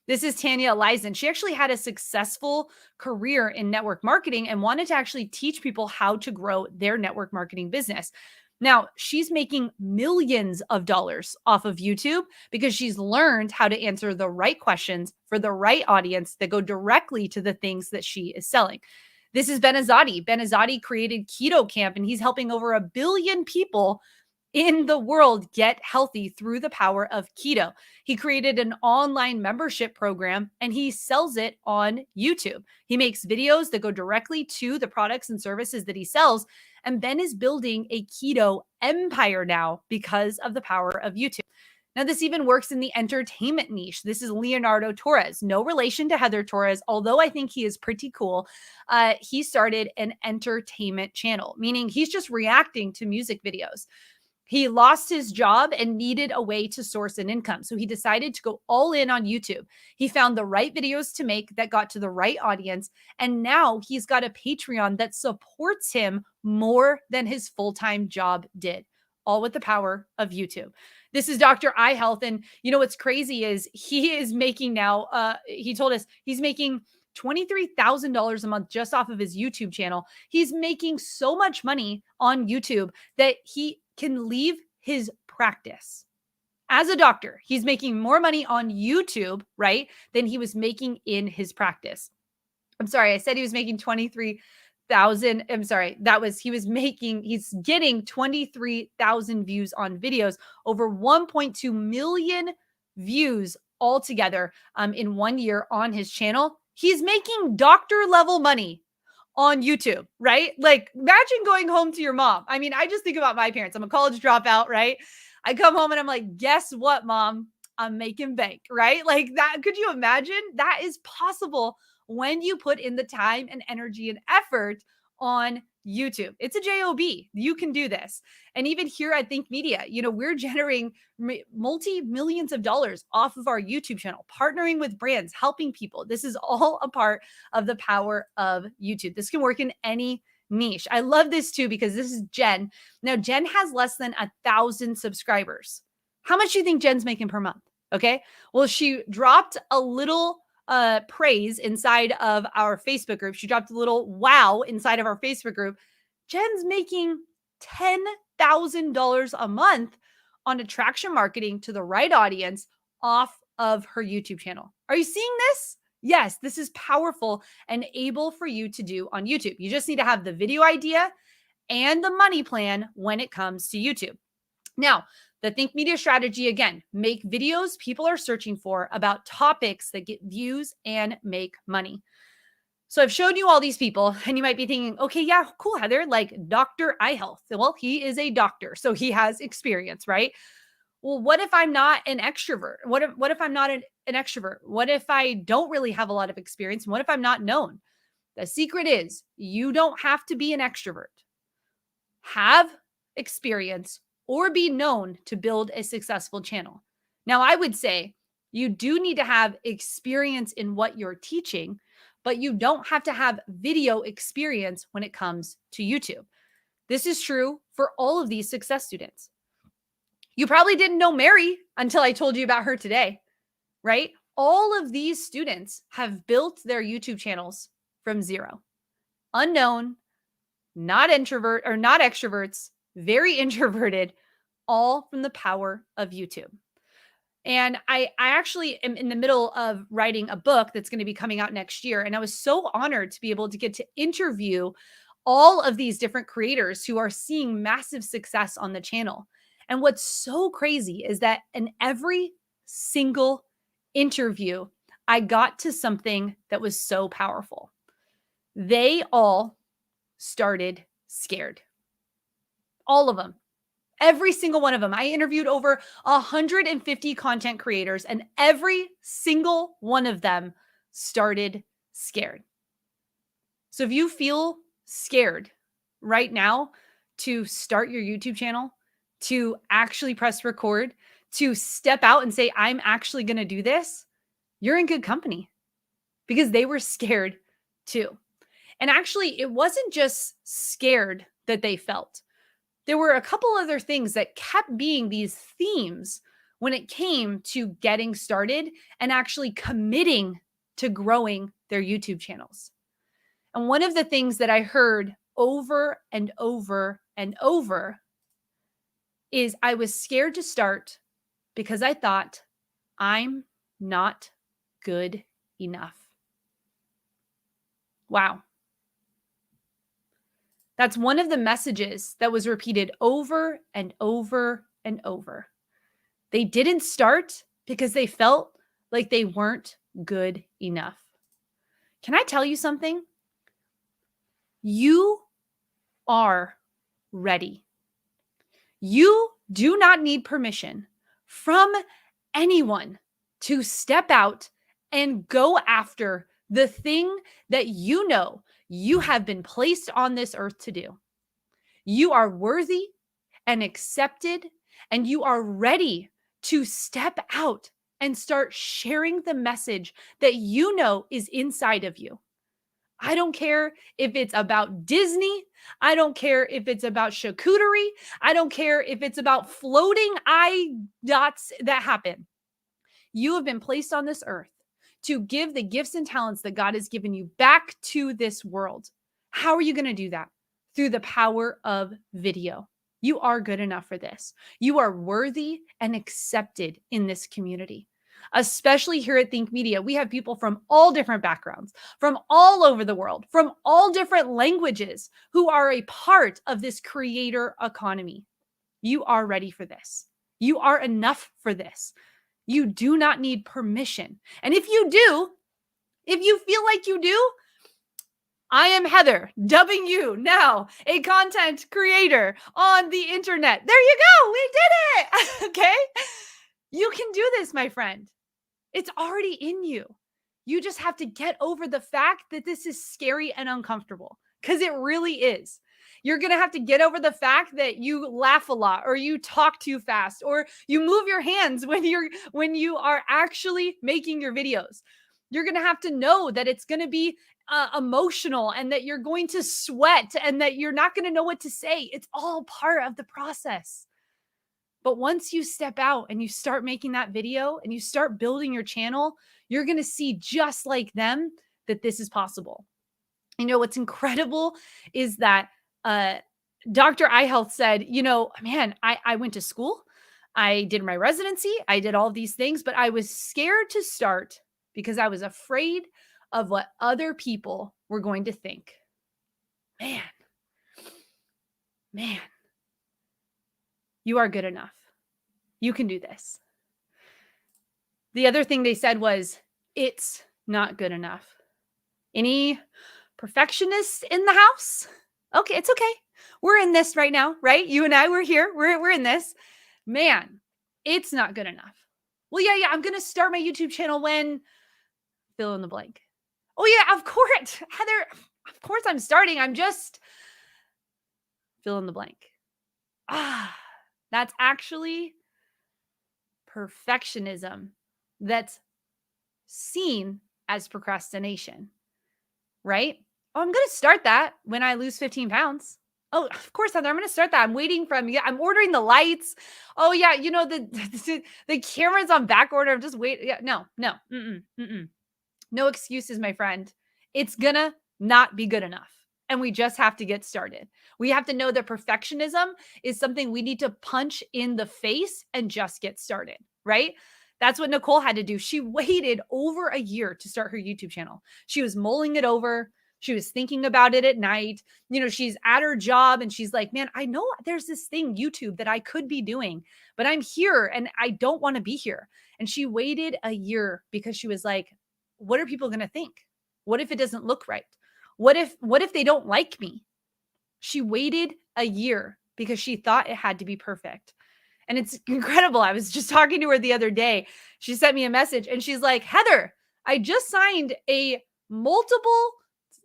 Speaker 1: This is Tanya Elizen. She actually had a successful career in network marketing and wanted to actually teach people how to grow their network marketing business. Now, she's making millions of dollars off of YouTube because she's learned how to answer the right questions for the right audience that go directly to the things that she is selling. This is Ben Azadi. Ben Azadi created Keto Camp, and he's helping over 1 billion people in the world get healthy through the power of keto. He created an online membership program and he sells it on YouTube. He makes videos that go directly to the products and services that he sells. And Ben is building a keto empire now because of the power of YouTube. Now, this even works in the entertainment niche. This is Leonardo Torres, no relation to Heather Torres, although I think he is pretty cool. He started an entertainment channel, meaning he's just reacting to music videos. He lost his job and needed a way to source an income. So he decided to go all in on YouTube. He found the right videos to make that got to the right audience. And now he's got a Patreon that supports him more than his full-time job did, all with the power of YouTube. This is Dr. Eye Health. And you know, what's crazy is he is making now, he told us he's making $23,000 a month just off of his YouTube channel. He's making so much money on YouTube that he can leave his practice. As a doctor, he's making more money on YouTube, right, than he was making in his practice. I'm sorry, I said he was making 23,000. I'm sorry, he's getting 23,000 views on videos, over 1.2 million views altogether in 1 year on his channel. He's making doctor level money on YouTube, right? Like, imagine going home to your mom. I mean, I just think about my parents. I'm a college dropout, right? I come home and I'm like, guess what, mom? I'm making bank, right? Like that. Could you imagine? That is possible when you put in the time and energy and effort on YouTube. It's a job. You can do this. And even here at Think Media, you know, we're generating multi-millions of dollars off of our YouTube channel, partnering with brands, helping people. This is all a part of the power of YouTube. This can work in any niche. I love this too, because this is Jen. Now, Jen has less than 1,000 subscribers. How much do you think Jen's making per month? Okay. Well, she dropped a little praise inside of our Facebook group. She dropped a little wow inside of our Facebook group. Jen's making $10,000 a month on attraction marketing to the right audience off of her YouTube channel. Are you seeing this? Yes, this is powerful and able for you to do on YouTube. You just need to have the video idea and the money plan when it comes to YouTube. Now, the Think Media strategy, again, make videos people are searching for about topics that get views and make money. So I've shown you all these people and you might be thinking, okay, yeah, cool, Heather, like Dr. Eye Health. Well, he is a doctor, so he has experience, right? Well, what if I'm not an extrovert? What if I'm not an extrovert? What if I don't really have a lot of experience? What if I'm not known? The secret is you don't have to be an extrovert. Have experience or be known to build a successful channel. Now, I would say you do need to have experience in what you're teaching, but you don't have to have video experience when it comes to YouTube. This is true for all of these success students. You probably didn't know Mary until I told you about her today, right? All of these students have built their YouTube channels from zero. Unknown, not introvert or not extroverts, very introverted, all from the power of YouTube. And I actually am in the middle of writing a book that's going to be coming out next year. And I was so honored to be able to get to interview all of these different creators who are seeing massive success on the channel. And what's so crazy is that in every single interview, I got to something that was so powerful. They all started scared. All of them. Every single one of them. I interviewed over 150 content creators, and every single one of them started scared. So if you feel scared right now to start your YouTube channel, to actually press record, to step out and say, I'm actually going to do this, you're in good company. because they were scared too. And actually, it wasn't just scared that they felt. There were a couple other things that kept being these themes when it came to getting started and actually committing to growing their YouTube channels. And one of the things that I heard over and over and over is I was scared to start because I thought I'm not good enough. Wow. That's one of the messages that was repeated over and over and over. They didn't start because they felt like they weren't good enough. Can I tell you something? You are ready. You do not need permission from anyone to step out and go after the thing that you know you have been placed on this earth to do. You are worthy and accepted, and you are ready to step out and start sharing the message that you know is inside of you. I don't care if it's about Disney. I don't care if it's about charcuterie. I don't care if it's about floating eye dots that happen. You have been placed on this earth to give the gifts and talents that God has given you back to this world. How are you going to do that? Through the power of video. You are good enough for this. You are worthy and accepted in this community. Especially here at Think Media, we have people from all different backgrounds, from all over the world, from all different languages who are a part of this creator economy. You are ready for this. You are enough for this. You do not need permission. And if you do, if you feel like you do, I am Heather, dubbing you now a content creator on the internet. There you go. We did it. Okay. You can do this, my friend. It's already in you. You just have to get over the fact that this is scary and uncomfortable, because it really is. You're going to have to get over the fact that you laugh a lot, or you talk too fast, or you move your hands when you are actually making your videos. You're going to have to know that it's going to be emotional, and that you're going to sweat, and that you're not going to know what to say. It's all part of the process. But once you step out and you start making that video and you start building your channel, you're going to see, just like them, that this is possible. You know, what's incredible is that Dr. iHealth said, you know, man, I went to school, I did my residency, I did all these things, but I was scared to start because I was afraid of what other people were going to think. Man, you are good enough. You can do this. The other thing they said was, it's not good enough. Any perfectionists in the house? Okay, it's okay. We're in this right now, right? You and I, we're here. We're in this. Man, it's not good enough. Well, yeah, I'm going to start my YouTube channel when fill in the blank. Oh yeah, of course, Heather, of course I'm starting. I'm just fill in the blank. That's actually perfectionism that's seen as procrastination, right? Oh, I'm going to start that when I lose 15 pounds. Oh, of course, Heather, I'm going to start that. I'm waiting I'm ordering the lights. Oh yeah, you know, the camera's on back order. I'm just waiting. Yeah, no. No excuses, my friend. It's gonna not be good enough. And we just have to get started. We have to know that perfectionism is something we need to punch in the face and just get started, right? That's what Nicole had to do. She waited over a year to start her YouTube channel. She was mulling it over. She was thinking about it at night. You know, she's at her job and she's like, man, I know there's this thing, YouTube, that I could be doing, but I'm here and I don't want to be here. And she waited a year because she was like, what are people going to think? What if it doesn't look right? What if they don't like me? She waited a year because she thought it had to be perfect. And it's incredible. I was just talking to her the other day. She sent me a message and she's like, Heather, I just signed a multiple,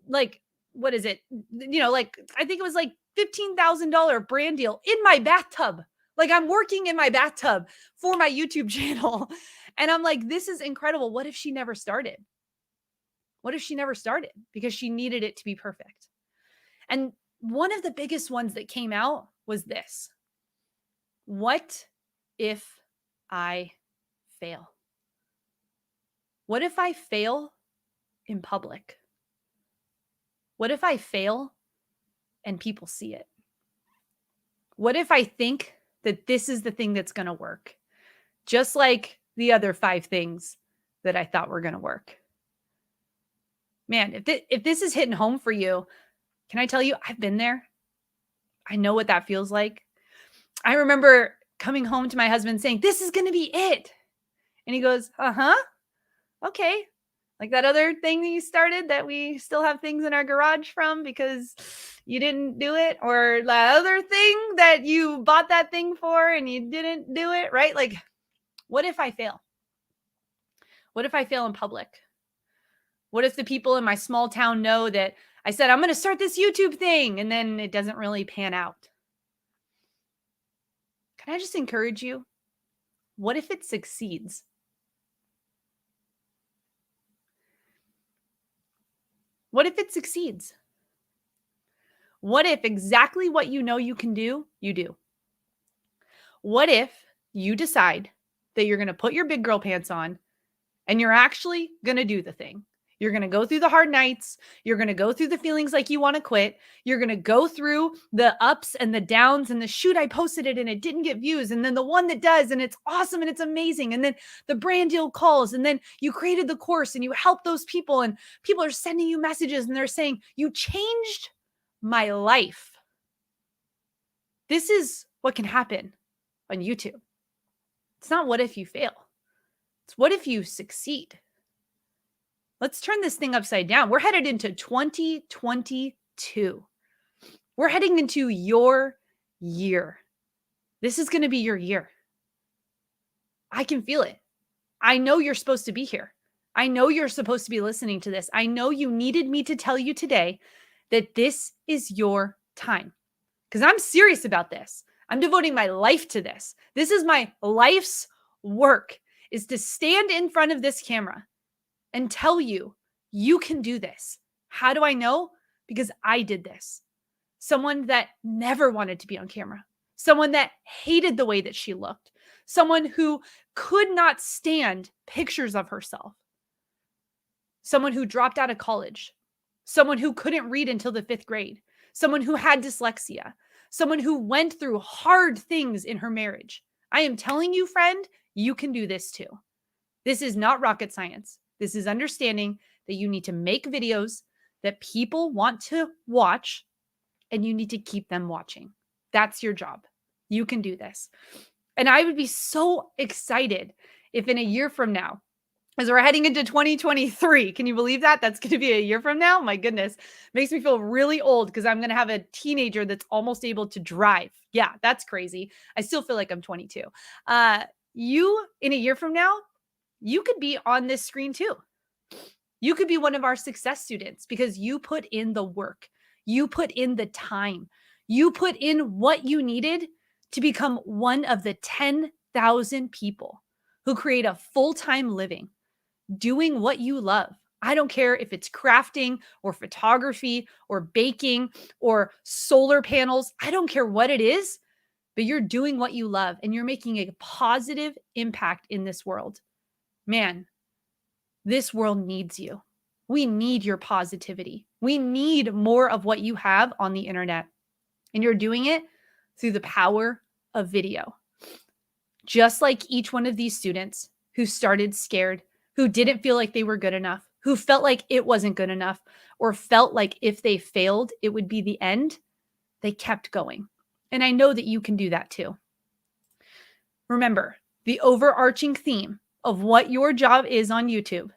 Speaker 1: like, what is it? You know, like, I think it was like $15,000 brand deal in my bathtub. Like, I'm working in my bathtub for my YouTube channel. And I'm like, this is incredible. What if she never started? What if she never started because she needed it to be perfect? And one of the biggest ones that came out was this. What if I fail? What if I fail in public? What if I fail and people see it? What if I think that this is the thing that's going to work? Just like the other 5 things that I thought were going to work. Man, if this is hitting home for you, can I tell you, I've been there. I know what that feels like. I remember coming home to my husband saying, this is going to be it. And he goes, uh-huh. Okay. Like that other thing that you started that we still have things in our garage from because you didn't do it, or that other thing that you bought that thing for and you didn't do it, right? Like, what if I fail? What if I fail in public? What if the people in my small town know that I said, I'm going to start this YouTube thing, and then it doesn't really pan out? Can I just encourage you? What if it succeeds? What if it succeeds? What if exactly what you know you can do, you do? What if you decide that you're going to put your big girl pants on and you're actually going to do the thing? You're going to go through the hard nights. You're going to go through the feelings like you want to quit. You're going to go through the ups and the downs and the shoot, I posted it and it didn't get views. And then the one that does, and it's awesome and it's amazing. And then the brand deal calls, and then you created the course and you help those people, and people are sending you messages and they're saying, you changed my life. This is what can happen on YouTube. It's not what if you fail. It's what if you succeed. Let's turn this thing upside down. We're headed into 2022. We're heading into your year. This is going to be your year. I can feel it. I know you're supposed to be here. I know you're supposed to be listening to this. I know you needed me to tell you today that this is your time, because I'm serious about this. I'm devoting my life to this. This is my life's work, is to stand in front of this camera and tell you, you can do this. How do I know? Because I did this. Someone that never wanted to be on camera. Someone that hated the way that she looked. Someone who could not stand pictures of herself. Someone who dropped out of college. Someone who couldn't read until the 5th grade. Someone who had dyslexia. Someone who went through hard things in her marriage. I am telling you, friend, you can do this too. This is not rocket science. This is understanding that you need to make videos that people want to watch, and you need to keep them watching. That's your job. You can do this. And I would be so excited if in a year from now, as we're heading into 2023, can you believe that? That's going to be a year from now? My goodness. Makes me feel really old because I'm going to have a teenager that's almost able to drive. Yeah, that's crazy. I still feel like I'm 22. You, in a year from now, you could be on this screen too. You could be one of our success students because you put in the work. You put in the time. You put in what you needed to become one of the 10,000 people who create a full-time living doing what you love. I don't care if it's crafting or photography or baking or solar panels. I don't care what it is, but you're doing what you love and you're making a positive impact in this world. Man, this world needs you. We need your positivity. We need more of what you have on the internet. And you're doing it through the power of video. Just like each one of these students who started scared, who didn't feel like they were good enough, who felt like it wasn't good enough, or felt like if they failed, it would be the end, they kept going. And I know that you can do that too. Remember, the overarching theme of what your job is on YouTube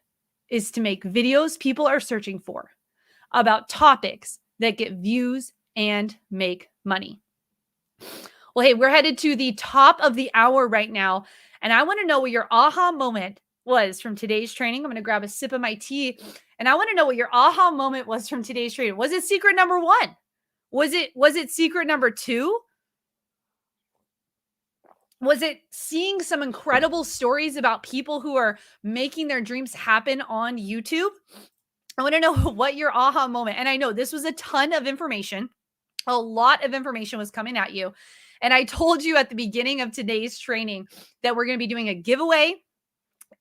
Speaker 1: is to make videos people are searching for about topics that get views and make money. Well, hey, we're headed to the top of the hour right now, and I want to know what your aha moment was from today's training. I'm going to grab a sip of my tea, and I want to know what your aha moment was from today's training. Was it secret number 1? Was it secret number 2? Was it seeing some incredible stories about people who are making their dreams happen on YouTube? I want to know what your aha moment. And I know this was a ton of information. A lot of information was coming at you. And I told you at the beginning of today's training that we're going to be doing a giveaway.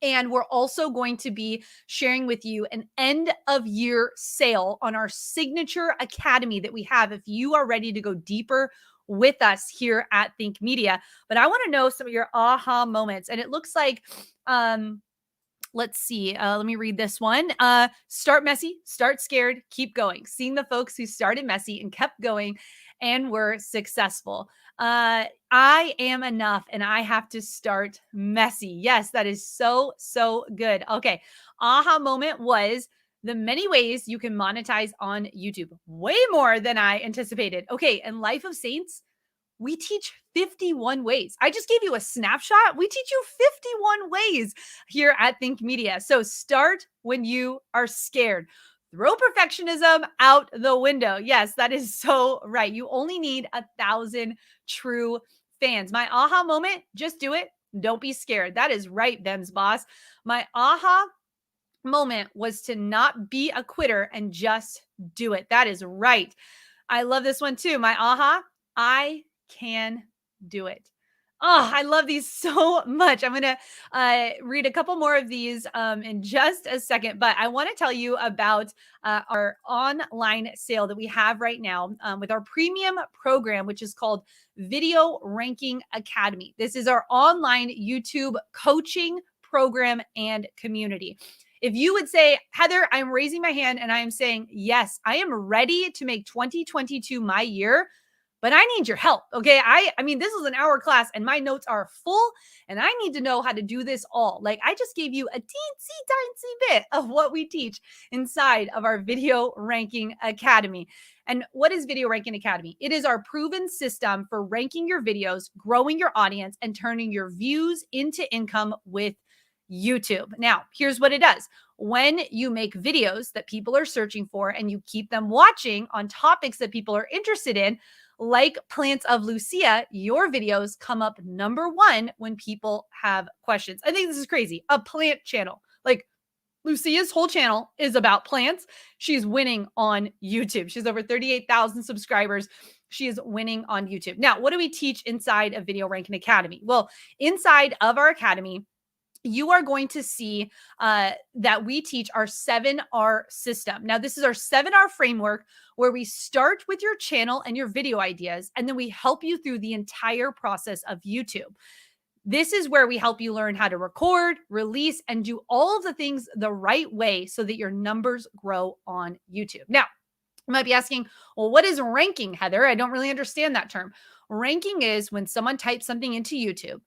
Speaker 1: And we're also going to be sharing with you an end of year sale on our signature academy that we have if you are ready to go deeper with us here at Think Media. But I want to know some of your aha moments. And it looks like, let's see. Let me read this one. Start messy, start scared, keep going. Seeing the folks who started messy and kept going and were successful. I am enough and I have to start messy. Yes, that is so, so good. Okay. Aha moment was the many ways you can monetize on YouTube. Way more than I anticipated. Okay. And Life of Saints, we teach 51 ways. I just gave you a snapshot. We teach you 51 ways here at Think Media. So start when you are scared. Throw perfectionism out the window. Yes, that is so right. You only need 1,000 true fans. My aha moment, just do it. Don't be scared. That is right, Ben's boss. My aha moment was to not be a quitter and just do it. That is right. I love this one too. My aha, I can do it. Oh, I love these so much. I'm going to read a couple more of these in just a second, but I want to tell you about our online sale that we have right now with our premium program, which is called Video Ranking Academy. This is our online YouTube coaching program and community. If you would say, Heather, I'm raising my hand and I am saying, yes, I am ready to make 2022 my year, but I need your help. Okay. I mean, this is an hour class and my notes are full and I need to know how to do this all. Like I just gave you a teensy bit of what we teach inside of our Video Ranking Academy. And what is Video Ranking Academy? It is our proven system for ranking your videos, growing your audience, and turning your views into income with YouTube. Now, here's what it does. When you make videos that people are searching for and you keep them watching on topics that people are interested in, like Plants of Lucia, your videos come up number one when people have questions. I think this is crazy. A plant channel. Like Lucia's whole channel is about plants. She's winning on YouTube. She's over 38,000 subscribers. She is winning on YouTube. Now, what do we teach inside of Video Ranking Academy? Well, inside of our academy, you are going to see that we teach our 7R system. Now, this is our 7R framework where we start with your channel and your video ideas, and then we help you through the entire process of YouTube. This is where we help you learn how to record, release, and do all of the things the right way so that your numbers grow on YouTube. Now, you might be asking, well, what is ranking, Heather? I don't really understand that term. Ranking is when someone types something into YouTube,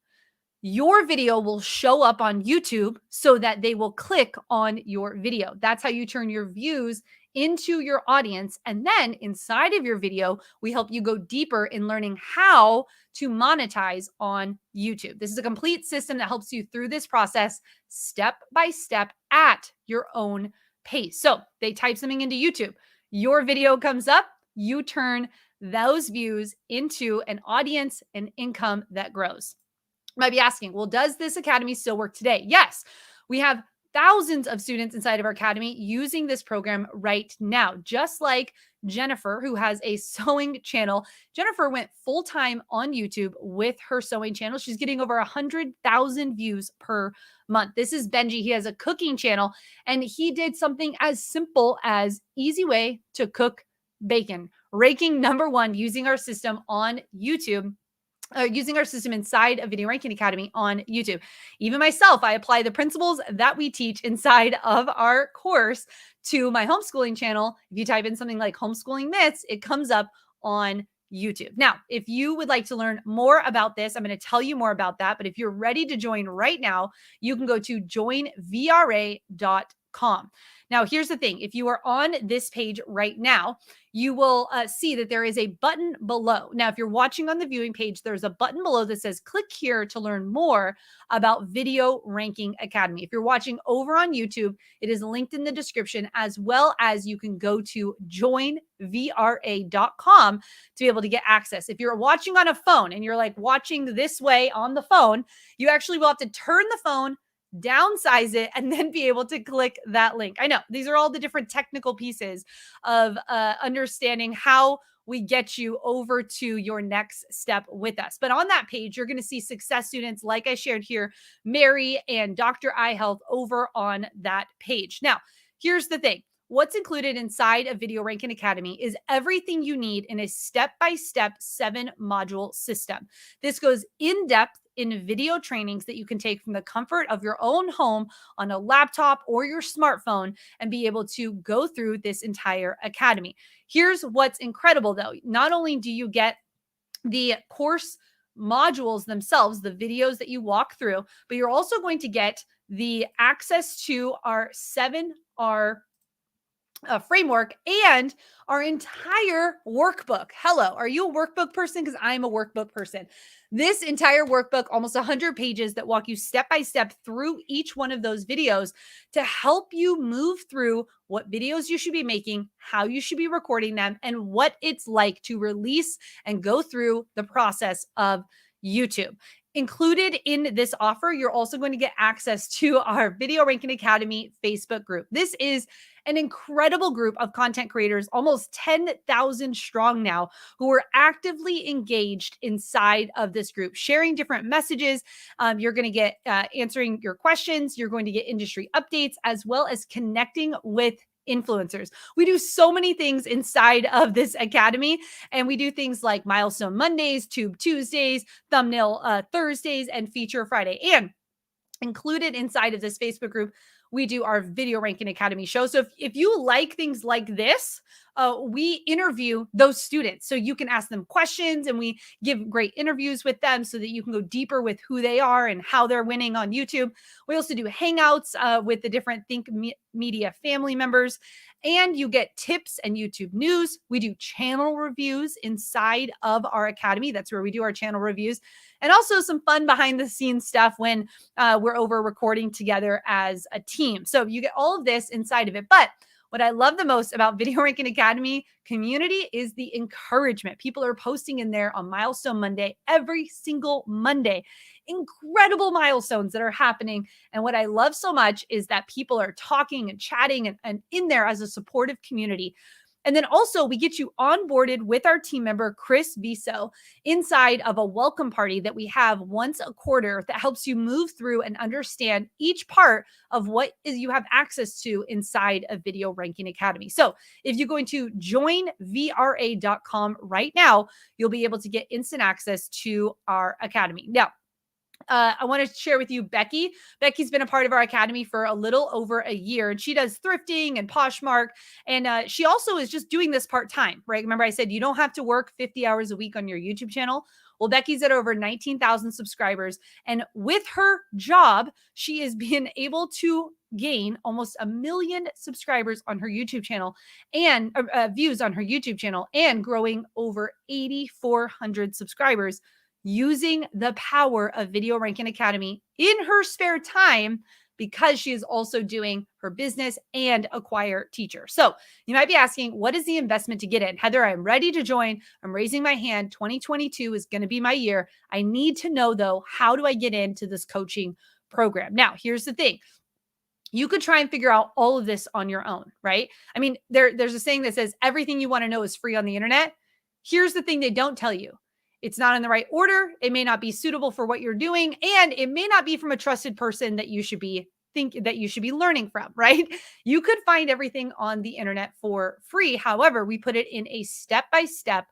Speaker 1: your video will show up on YouTube so that they will click on your video. That's how you turn your views into your audience. And then inside of your video, we help you go deeper in learning how to monetize on YouTube. This is a complete system that helps you through this process step by step at your own pace. So they type something into YouTube, your video comes up, you turn those views into an audience and income that grows. Might be asking, well, does this academy still work today? Yes, we have thousands of students inside of our academy using this program right now, just like Jennifer, who has a sewing channel. Jennifer went full-time on YouTube with her sewing channel. She's getting over 100,000 views per month. This is Benji. He has a cooking channel, and he did something as simple as easy way to cook bacon, ranking number one using our system on YouTube. Using our system inside of Video Ranking Academy on YouTube. Even myself, I apply the principles that we teach inside of our course to my homeschooling channel. If you type in something like homeschooling myths, it comes up on YouTube. Now, if you would like to learn more about this, I'm going to tell you more about that. But if you're ready to join right now, you can go to joinvra.com. Now, here's the thing. If you are on this page right now, you will see that there is a button below. Now, if you're watching on the viewing page, there's a button below that says click here to learn more about Video Ranking Academy. If you're watching over on YouTube, it is linked in the description, as well as you can go to joinvra.com to be able to get access. If you're watching on a phone and you're like watching this way on the phone, you actually will have to turn the phone downsize it, and then be able to click that link. I know these are all the different technical pieces of understanding how we get you over to your next step with us. But on that page, you're going to see success students, like I shared here, Mary and Dr. Eye Health over on that page. Now, here's the thing. What's included inside of Video Ranking Academy is everything you need in a step-by-step 7-module system. This goes in depth in video trainings that you can take from the comfort of your own home on a laptop or your smartphone and be able to go through this entire academy. Here's what's incredible though. Not only do you get the course modules themselves, the videos that you walk through, but you're also going to get the access to our 7R framework and our entire workbook. Hello, are you a workbook person? Because I'm a workbook person. This entire workbook, almost 100 pages that walk you step by step through each one of those videos to help you move through what videos you should be making, how you should be recording them, and what it's like to release and go through the process of YouTube. Included in this offer, you're also going to get access to our Video Ranking Academy Facebook group. This is an incredible group of content creators, almost 10,000 strong now, who are actively engaged inside of this group, sharing different messages. You're going to get answering your questions. You're going to get industry updates, as well as connecting with influencers. We do so many things inside of this academy, and we do things like Milestone Mondays, Tube Tuesdays, Thumbnail Thursdays, and Feature Friday. And included inside of this Facebook group, we do our Video Ranking Academy show. So if you like things like this, we interview those students. So you can ask them questions and we give great interviews with them so that you can go deeper with who they are and how they're winning on YouTube. We also do hangouts with the different Think Media family members, and you get tips and YouTube news. We do channel reviews inside of our academy. That's where we do our channel reviews, and also some fun behind the scenes stuff when we're over recording together as a team. So you get all of this inside of it. But what I love the most about Video Ranking Academy community is the encouragement. People are posting in there on Milestone Monday, every single Monday. Incredible milestones that are happening. And what I love so much is that people are talking and chatting and in there as a supportive community. And then also we get you onboarded with our team member, Chris Viso, inside of a welcome party that we have once a quarter that helps you move through and understand each part of what is you have access to inside of Video Ranking Academy. So if you're going to join VRA.com right now, you'll be able to get instant access to our academy. Now, I want to share with you Becky. Becky's been a part of our academy for a little over a year, and she does thrifting and Poshmark. And she also is just doing this part-time, right? Remember I said you don't have to work 50 hours a week on your YouTube channel. Well, Becky's at over 19,000 subscribers. And with her job, she is being able to gain almost 1 million subscribers on her YouTube channel and views on her YouTube channel, and growing over 8,400 subscribers using the power of Video Ranking Academy in her spare time, because she is also doing her business and acquire teacher. So you might be asking, what is the investment to get in? Heather, I'm ready to join. I'm raising my hand. 2022 is going to be my year. I need to know though, how do I get into this coaching program? Now, here's the thing. You could try and figure out all of this on your own, right? I mean, there's a saying that says everything you want to know is free on the internet. Here's the thing they don't tell you. It's not in the right order. It may not be suitable for what you're doing, and it may not be from a trusted person that you should be learning from, right? You could find everything on the internet for free. However, we put it in a step-by-step,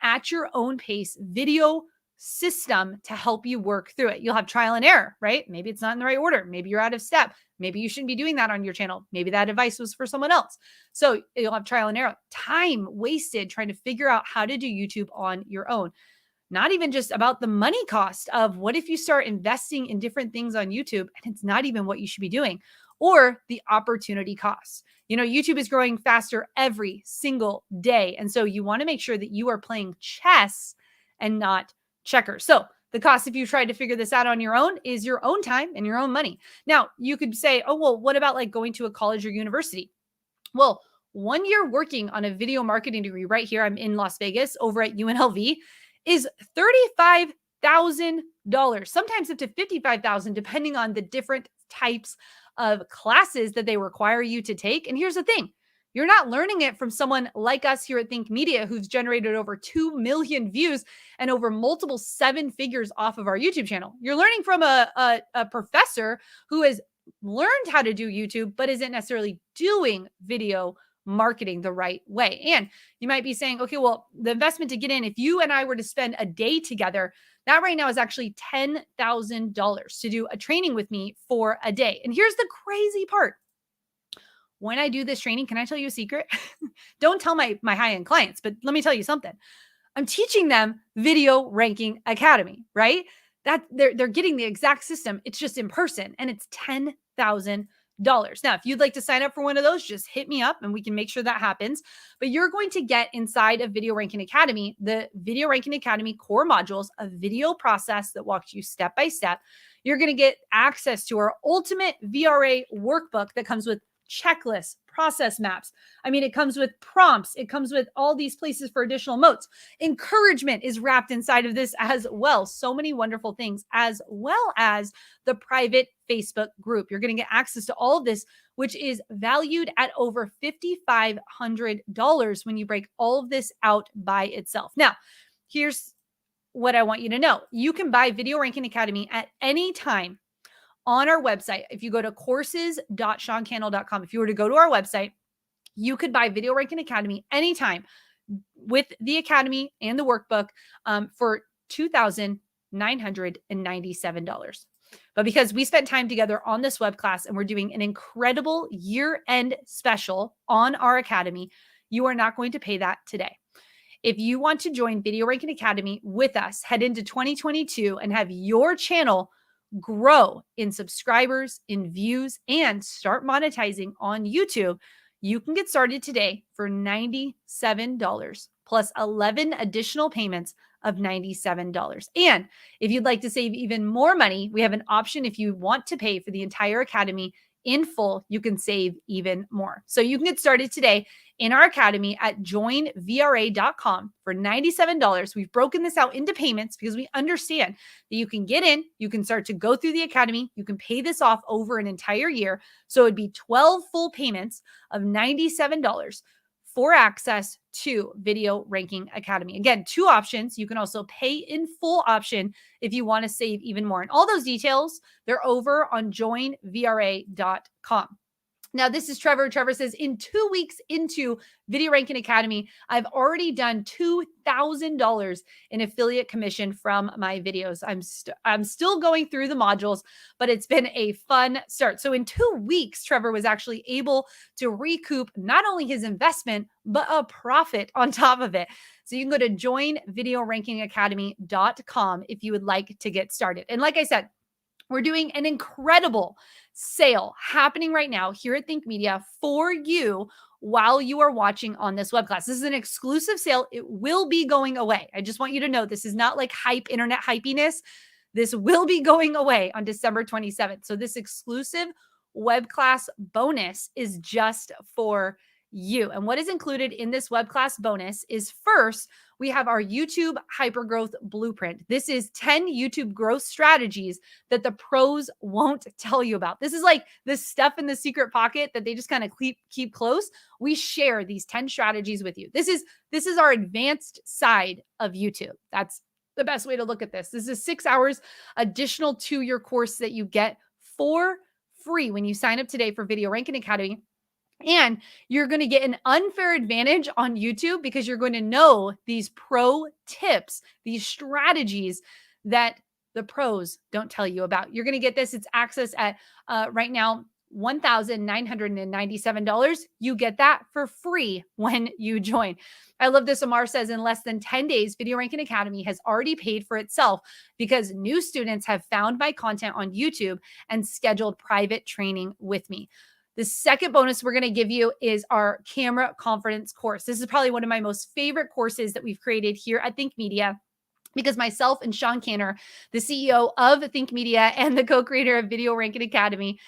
Speaker 1: at your own pace video system to help you work through it. You'll have trial and error, right? Maybe it's not in the right order. Maybe you're out of step. Maybe you shouldn't be doing that on your channel. Maybe that advice was for someone else. So you'll have trial and error, time wasted trying to figure out how to do YouTube on your own. Not even just about the money cost of what if you start investing in different things on YouTube and it's not even what you should be doing, or the opportunity cost. You know, YouTube is growing faster every single day. And so you want to make sure that you are playing chess and not checkers. So the cost, if you try to figure this out on your own, is your own time and your own money. Now, you could say, oh, well, what about like going to a college or university? Well, 1 year working on a video marketing degree right here, I'm in Las Vegas over at UNLV, is $35,000, sometimes up to $55,000, depending on the different types of classes that they require you to take. And here's the thing. You're not learning it from someone like us here at Think Media, who's generated over 2 million views and over multiple 7 figures off of our YouTube channel. You're learning from a professor who has learned how to do YouTube, but isn't necessarily doing video marketing the right way. And you might be saying, okay, well, the investment to get in, if you and I were to spend a day together, that right now is actually $10,000 to do a training with me for a day. And here's the crazy part. When I do this training, can I tell you a secret? Don't tell my high-end clients, but let me tell you something. I'm teaching them Video Ranking Academy, right? That they're getting the exact system. It's just in person, and it's $10,000. Now, if you'd like to sign up for one of those, just hit me up and we can make sure that happens. But you're going to get inside of Video Ranking Academy, the Video Ranking Academy core modules, a video process that walks you step by step. You're going to get access to our ultimate VRA workbook that comes with checklists, process maps. I mean, it comes with prompts. It comes with all these places for additional modes. Encouragement is wrapped inside of this as well. So many wonderful things, as well as the private Facebook group. You're going to get access to all of this, which is valued at over $5,500 when you break all of this out by itself. Now, here's what I want you to know. You can buy Video Ranking Academy at any time on our website. If you go to courses.seancannell.com, if you were to go to our website, you could buy Video Ranking Academy anytime with the Academy and the workbook for $2,997. But because we spent time together on this web class and we're doing an incredible year-end special on our Academy, you are not going to pay that today. If you want to join Video Ranking Academy with us, head into 2022 and have your channel grow in subscribers, in views, and start monetizing on YouTube, you can get started today for $97 plus 11 additional payments of $97. And if you'd like to save even more money, we have an option. If you want to pay for the entire academy in full, you can save even more. So you can get started today in our academy at joinvra.com for $97. We've broken this out into payments because we understand that you can get in, you can start to go through the academy, you can pay this off over an entire year. So it'd be 12 full payments of $97 for access to Video Ranking Academy. Again, 2 options. You can also pay in full option if you want to save even more. And all those details, they're over on joinvra.com. Now, this is Trevor. Trevor says, in 2 weeks into Video Ranking Academy, I've already done $2,000 in affiliate commission from my videos. I'm still going through the modules, but it's been a fun start. So in 2 weeks, Trevor was actually able to recoup not only his investment, but a profit on top of it. So you can go to joinvideorankingacademy.com if you would like to get started. And like I said, we're doing an incredible sale happening right now here at Think Media for you while you are watching on this web class. This is an exclusive sale. It will be going away. I just want you to know this is not like hype, internet hypiness. This will be going away on December 27th. So this exclusive web class bonus is just for you. And what is included in this web class bonus is, first, we have our YouTube hypergrowth blueprint. This is 10 YouTube growth strategies that the pros won't tell you about. This is like the stuff in the secret pocket that they just kind of keep close. We share these 10 strategies with you. This is our advanced side of YouTube. That's the best way to look at this. This is 6 hours additional to your course that you get for free when you sign up today for Video Ranking Academy. And you're going to get an unfair advantage on YouTube because you're going to know these pro tips, these strategies that the pros don't tell you about. You're going to get this. It's access at right now, $1,997. You get that for free when you join. I love this. Amar says, in less than 10 days, Video Ranking Academy has already paid for itself because new students have found my content on YouTube and scheduled private training with me. The second bonus we're going to give you is our camera confidence course. This is probably one of my most favorite courses that we've created here at Think Media, because myself and Sean Canner, the CEO of Think Media and the co-creator of Video Ranking Academy,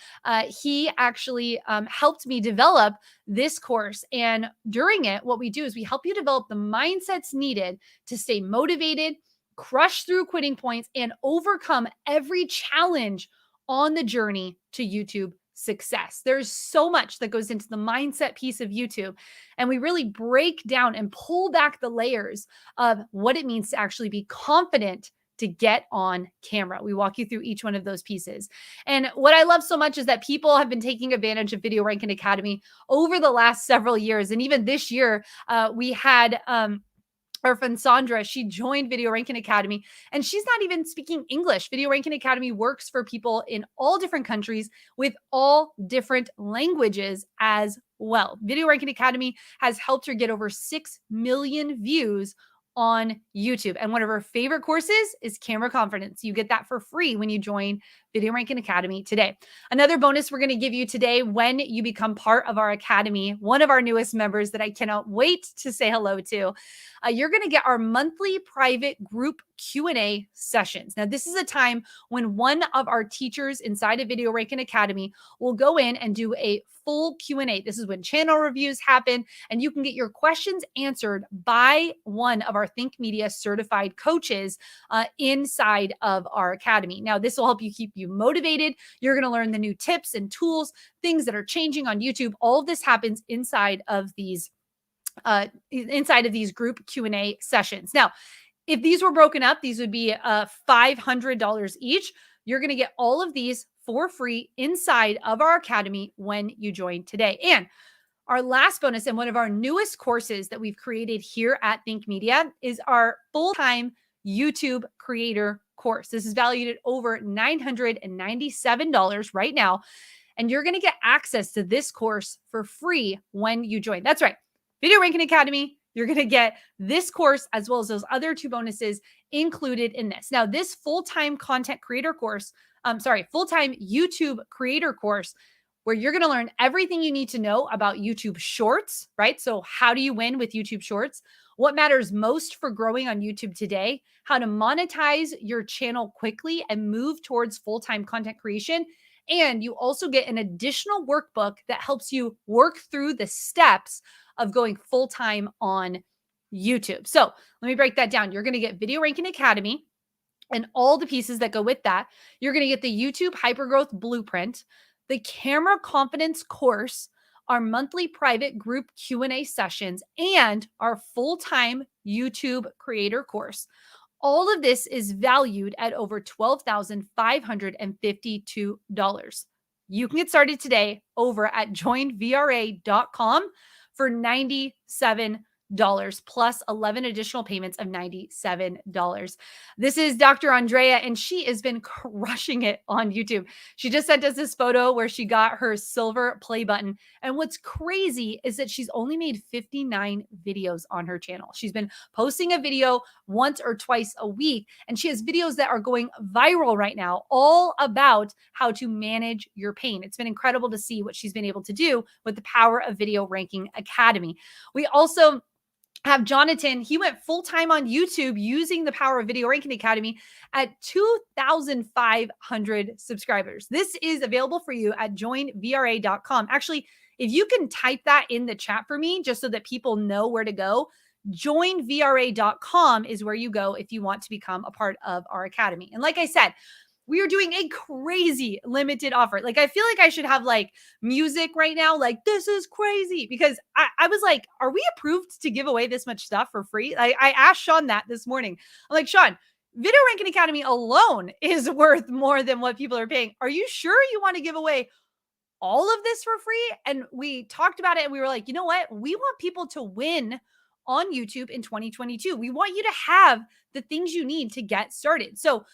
Speaker 1: he actually helped me develop this course. And during it, what we do is we help you develop the mindsets needed to stay motivated, crush through quitting points, and overcome every challenge on the journey to YouTube success. There's so much that goes into the mindset piece of YouTube. And we really break down and pull back the layers of what it means to actually be confident to get on camera. We walk you through each one of those pieces. And what I love so much is that people have been taking advantage of Video Ranking Academy over the last several years. And even this year, we had our friend Sandra, she joined Video Ranking Academy, and she's not even speaking English. Video Ranking Academy works for people in all different countries with all different languages as well. Video Ranking Academy has helped her get over 6 million views on YouTube. And one of her favorite courses is Camera Confidence. You get that for free when you join Video Ranking Academy today. Another bonus we're going to give you today when you become part of our academy, one of our newest members that I cannot wait to say hello to, you're going to get our monthly private group Q&A sessions. Now, this is a time when one of our teachers inside of Video Ranking Academy will go in and do a full Q&A. This is when channel reviews happen, and you can get your questions answered by one of our Think Media certified coaches inside of our academy. Now, this will help you keep you motivated. You're going to learn the new tips and tools, things that are changing on YouTube. All of this happens inside of these group Q&A sessions. Now, if these were broken up, these would be $500 each. You're going to get all of these for free inside of our academy when you join today. And our last bonus and one of our newest courses that we've created here at Think Media is our full-time YouTube creator course. This is valued at over $997 right now. And you're going to get access to this course for free when you join. That's right. Video Ranking Academy, you're going to get this course as well as those other two bonuses included in this. Now, this full-time content creator course, full-time YouTube creator course, where you're going to learn everything you need to know about YouTube Shorts, right? So how do you win with YouTube Shorts? What matters most for growing on YouTube today? How to monetize your channel quickly and move towards full-time content creation. And you also get an additional workbook that helps you work through the steps of going full-time on YouTube. So let me break that down. You're going to get Video Ranking Academy and all the pieces that go with that. You're going to get the YouTube Hypergrowth Blueprint, the Camera Confidence course, our monthly private group Q&A sessions, and our full-time YouTube creator course. All of this is valued at over $12,552. You can get started today over at joinvra.com for $97 plus 11 additional payments of $97. This is Dr. Andrea, and she has been crushing it on YouTube. She just sent us this photo where she got her silver play button. And what's crazy is that she's only made 59 videos on her channel. She's been posting a video once or twice a week, and she has videos that are going viral right now, all about how to manage your pain. It's been incredible to see what she's been able to do with the power of Video Ranking Academy. We also have Jonathan. He went full-time on YouTube using the power of Video Ranking Academy at 2,500 subscribers. This is available for you at joinvra.com. Actually, if you can type that in the chat for me, just so that people know where to go, joinvra.com is where you go if you want to become a part of our academy. And like I said, we are doing a crazy limited offer. Like, I feel like I should have like music right now. Like, this is crazy, because I was like, are we approved to give away this much stuff for free? I asked Sean that this morning. I'm like, Sean, Video Ranking Academy alone is worth more than what people are paying. Are you sure you want to give away all of this for free? And we talked about it, and we were like, you know what? We want people to win on YouTube in 2022. We want you to have the things you need to get started. So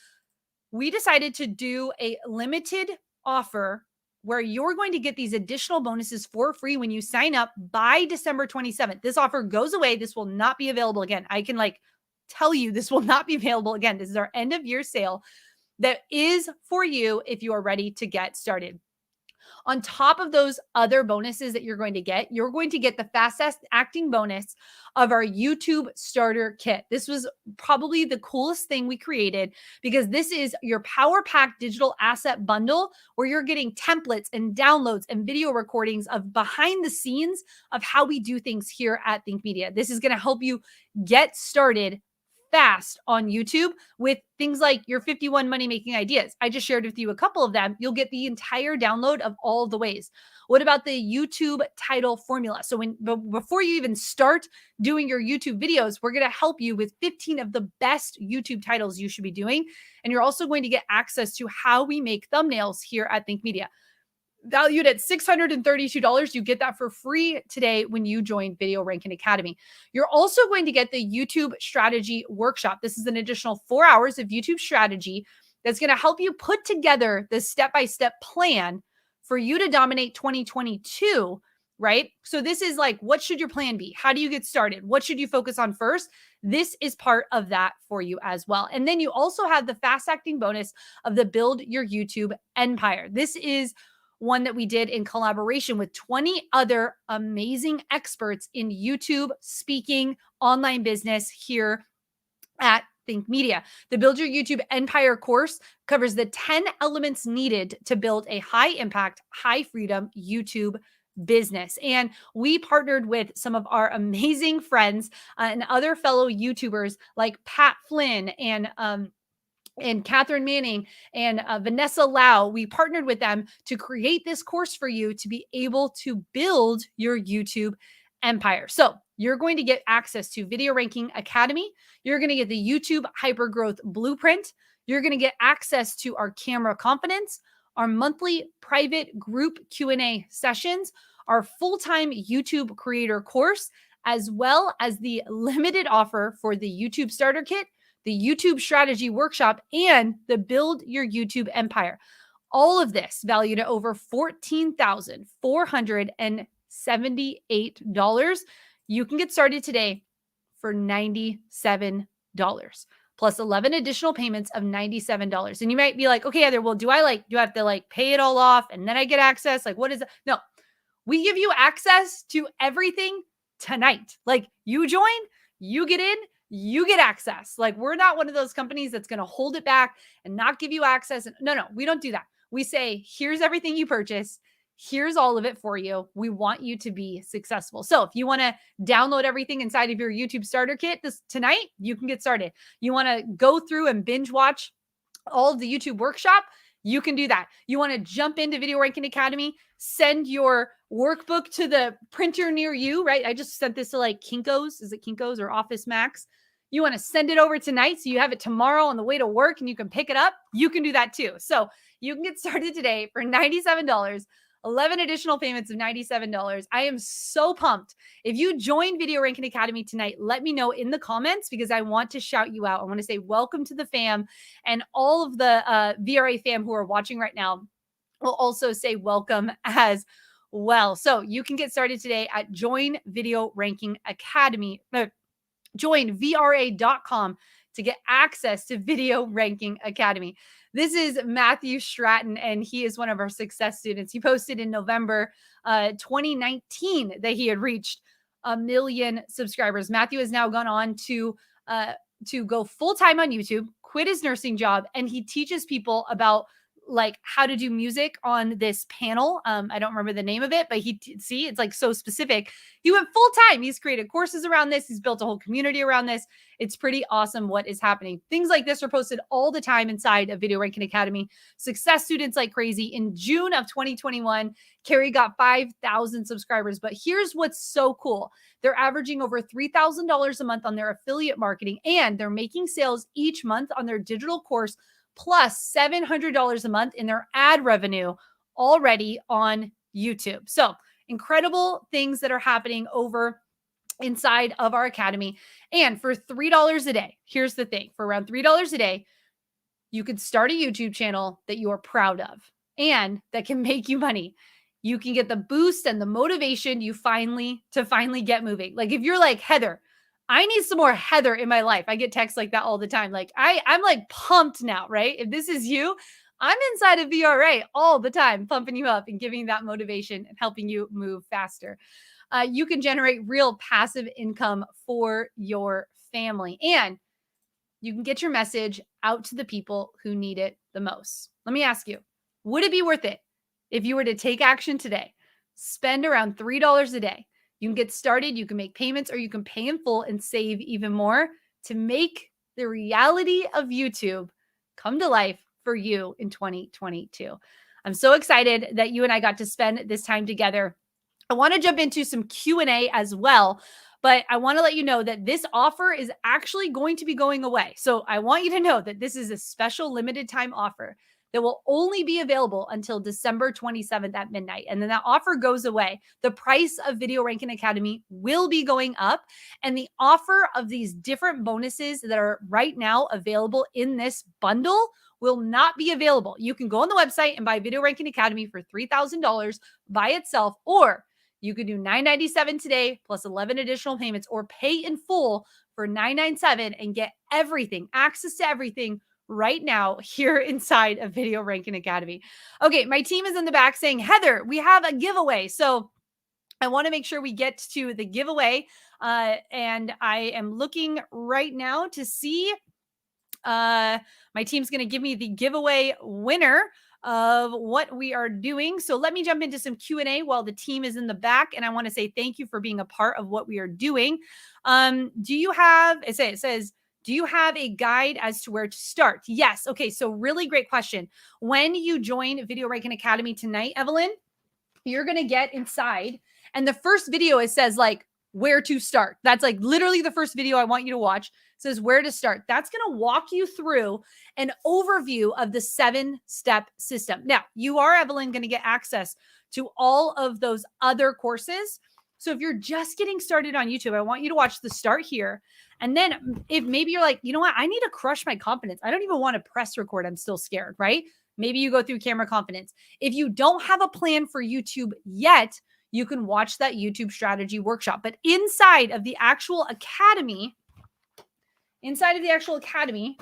Speaker 1: we decided to do a limited offer where you're going to get these additional bonuses for free when you sign up by December 27th. This offer goes away. This will not be available again. I can tell you this will not be available again. This is our end of year sale that is for you if you are ready to get started. On top of those other bonuses that you're going to get the fastest acting bonus of our YouTube starter kit. This was probably the coolest thing we created, because this is your power pack digital asset bundle where you're getting templates and downloads and video recordings of behind the scenes of how we do things here at Think Media. This is going to help you get started fast on YouTube with things like your 51 money making ideas. I just shared with you a couple of them. You'll get the entire download of all of the ways. What about the YouTube title formula? So before you even start doing your YouTube videos, we're going to help you with 15 of the best YouTube titles you should be doing. And you're also going to get access to how we make thumbnails here at Think Media. Valued at $632. You get that for free today when you join Video Ranking Academy. You're also going to get the YouTube strategy workshop. This is an additional 4 hours of YouTube strategy that's going to help you put together the step-by-step plan for you to dominate 2022, right? So this is like, what should your plan be? How do you get started? What should you focus on first? This is part of that for you as well. And then you also have the fast acting bonus of the Build Your YouTube Empire. This is one that we did in collaboration with 20 other amazing experts in YouTube, speaking, online business here at Think Media. The Build Your YouTube Empire course covers the 10 elements needed to build a high impact, high freedom YouTube business. And we partnered with some of our amazing friends and other fellow YouTubers like Pat Flynn and Catherine Manning and Vanessa Lau. We partnered with them to create this course for you to be able to build your YouTube empire. So you're going to get access to Video Ranking Academy. You're going to get the YouTube Hypergrowth Blueprint. You're going to get access to our Camera Confidence, our monthly private group Q&A sessions, our full-time YouTube creator course, as well as the limited offer for the YouTube Starter Kit, the YouTube Strategy Workshop, and the Build Your YouTube Empire. All of this valued at over $14,478. You can get started today for $97 plus 11 additional payments of $97. And you might be like, okay, Heather, well, do I have to pay it all off and then I get access? Like, what is it? No, we give you access to everything tonight. Like, you join, you get in, you get access. Like, we're not one of those companies that's going to hold it back and not give you access. No, we don't do that. We say, here's everything you purchase. Here's all of it for you. We want you to be successful. So if you want to download everything inside of your YouTube starter kit tonight, you can get started. You want to go through and binge watch all of the YouTube workshop, you can do that. You want to jump into Video Ranking Academy, send your workbook to the printer near you, right? I just sent this to Kinko's. Is it Kinko's or Office Max? You want to send it over tonight so you have it tomorrow on the way to work and you can pick it up. You can do that too. So you can get started today for $97, 11 additional payments of $97. I am so pumped. If you join Video Ranking Academy tonight, let me know in the comments because I want to shout you out. I want to say welcome to the fam, and all of the VRA fam who are watching right now will also say welcome as well. So you can get started today at Join Video Ranking Academy. Join VRA.com to get access to Video Ranking Academy. This is Matthew Stratton, and he is one of our success students. He posted in November 2019 that he had reached 1 million subscribers. Matthew has now gone on to go full-time on YouTube, quit his nursing job, and he teaches people about how to do music on this panel. I don't remember the name of it, but it's so specific. He went full time. He's created courses around this. He's built a whole community around this. It's pretty awesome what is happening. Things like this are posted all the time inside of Video Ranking Academy. Success students like crazy. In June of 2021, Carrie got 5,000 subscribers. But here's what's so cool. They're averaging over $3,000 a month on their affiliate marketing, and they're making sales each month on their digital course, plus $700 a month in their ad revenue already on YouTube. So incredible things that are happening over inside of our academy. And for $3 a day, here's the thing, for around $3 a day, you could start a YouTube channel that you are proud of and that can make you money. You can get the boost and the motivation to finally get moving. If you're like, Heather, I need some more Heather in my life. I get texts like that all the time. I'm pumped now, right? If this is you, I'm inside of VRA all the time, pumping you up and giving that motivation and helping you move faster. You can generate real passive income for your family, and you can get your message out to the people who need it the most. Let me ask you, would it be worth it if you were to take action today? Spend around $3 a day. You can get started, you can make payments, or you can pay in full and save even more to make the reality of YouTube come to life for you in 2022. I'm so excited that you and I got to spend this time together. I want to jump into some Q&A as well, but I want to let you know that this offer is actually going to be going away. So I want you to know that this is a special limited time offer that will only be available until December 27th at midnight. And then that offer goes away. The price of Video Ranking Academy will be going up. And the offer of these different bonuses that are right now available in this bundle will not be available. You can go on the website and buy Video Ranking Academy for $3,000 by itself, or you could do $997 today plus 11 additional payments, or pay in full for $997 and get everything, access to everything right now here inside of Video Ranking Academy. Okay, my team is in the back saying, Heather, we have a giveaway. So I want to make sure we get to the giveaway. And I am looking right now to see my team's going to give me the giveaway winner of what we are doing. So let me jump into some Q&A while the team is in the back. And I want to say thank you for being a part of what we are doing. Do you have, it says, do you have a guide as to where to start? Yes. Okay. So really great question. When you join Video Ranking Academy tonight, Evelyn, you're going to get inside, and the first video, it says like where to start. That's like literally the first video I want you to watch. It says where to start. That's going to walk you through an overview of the 7-step system. Now, you are, Evelyn, going to get access to all of those other courses. So if you're just getting started on YouTube, I want you to watch the start here. And then if maybe you're like, you know what, I need to crush my confidence. I don't even want to press record. I'm still scared, right? Maybe you go through camera confidence. If you don't have a plan for YouTube yet, you can watch that YouTube strategy workshop. But inside of the actual academy, I'm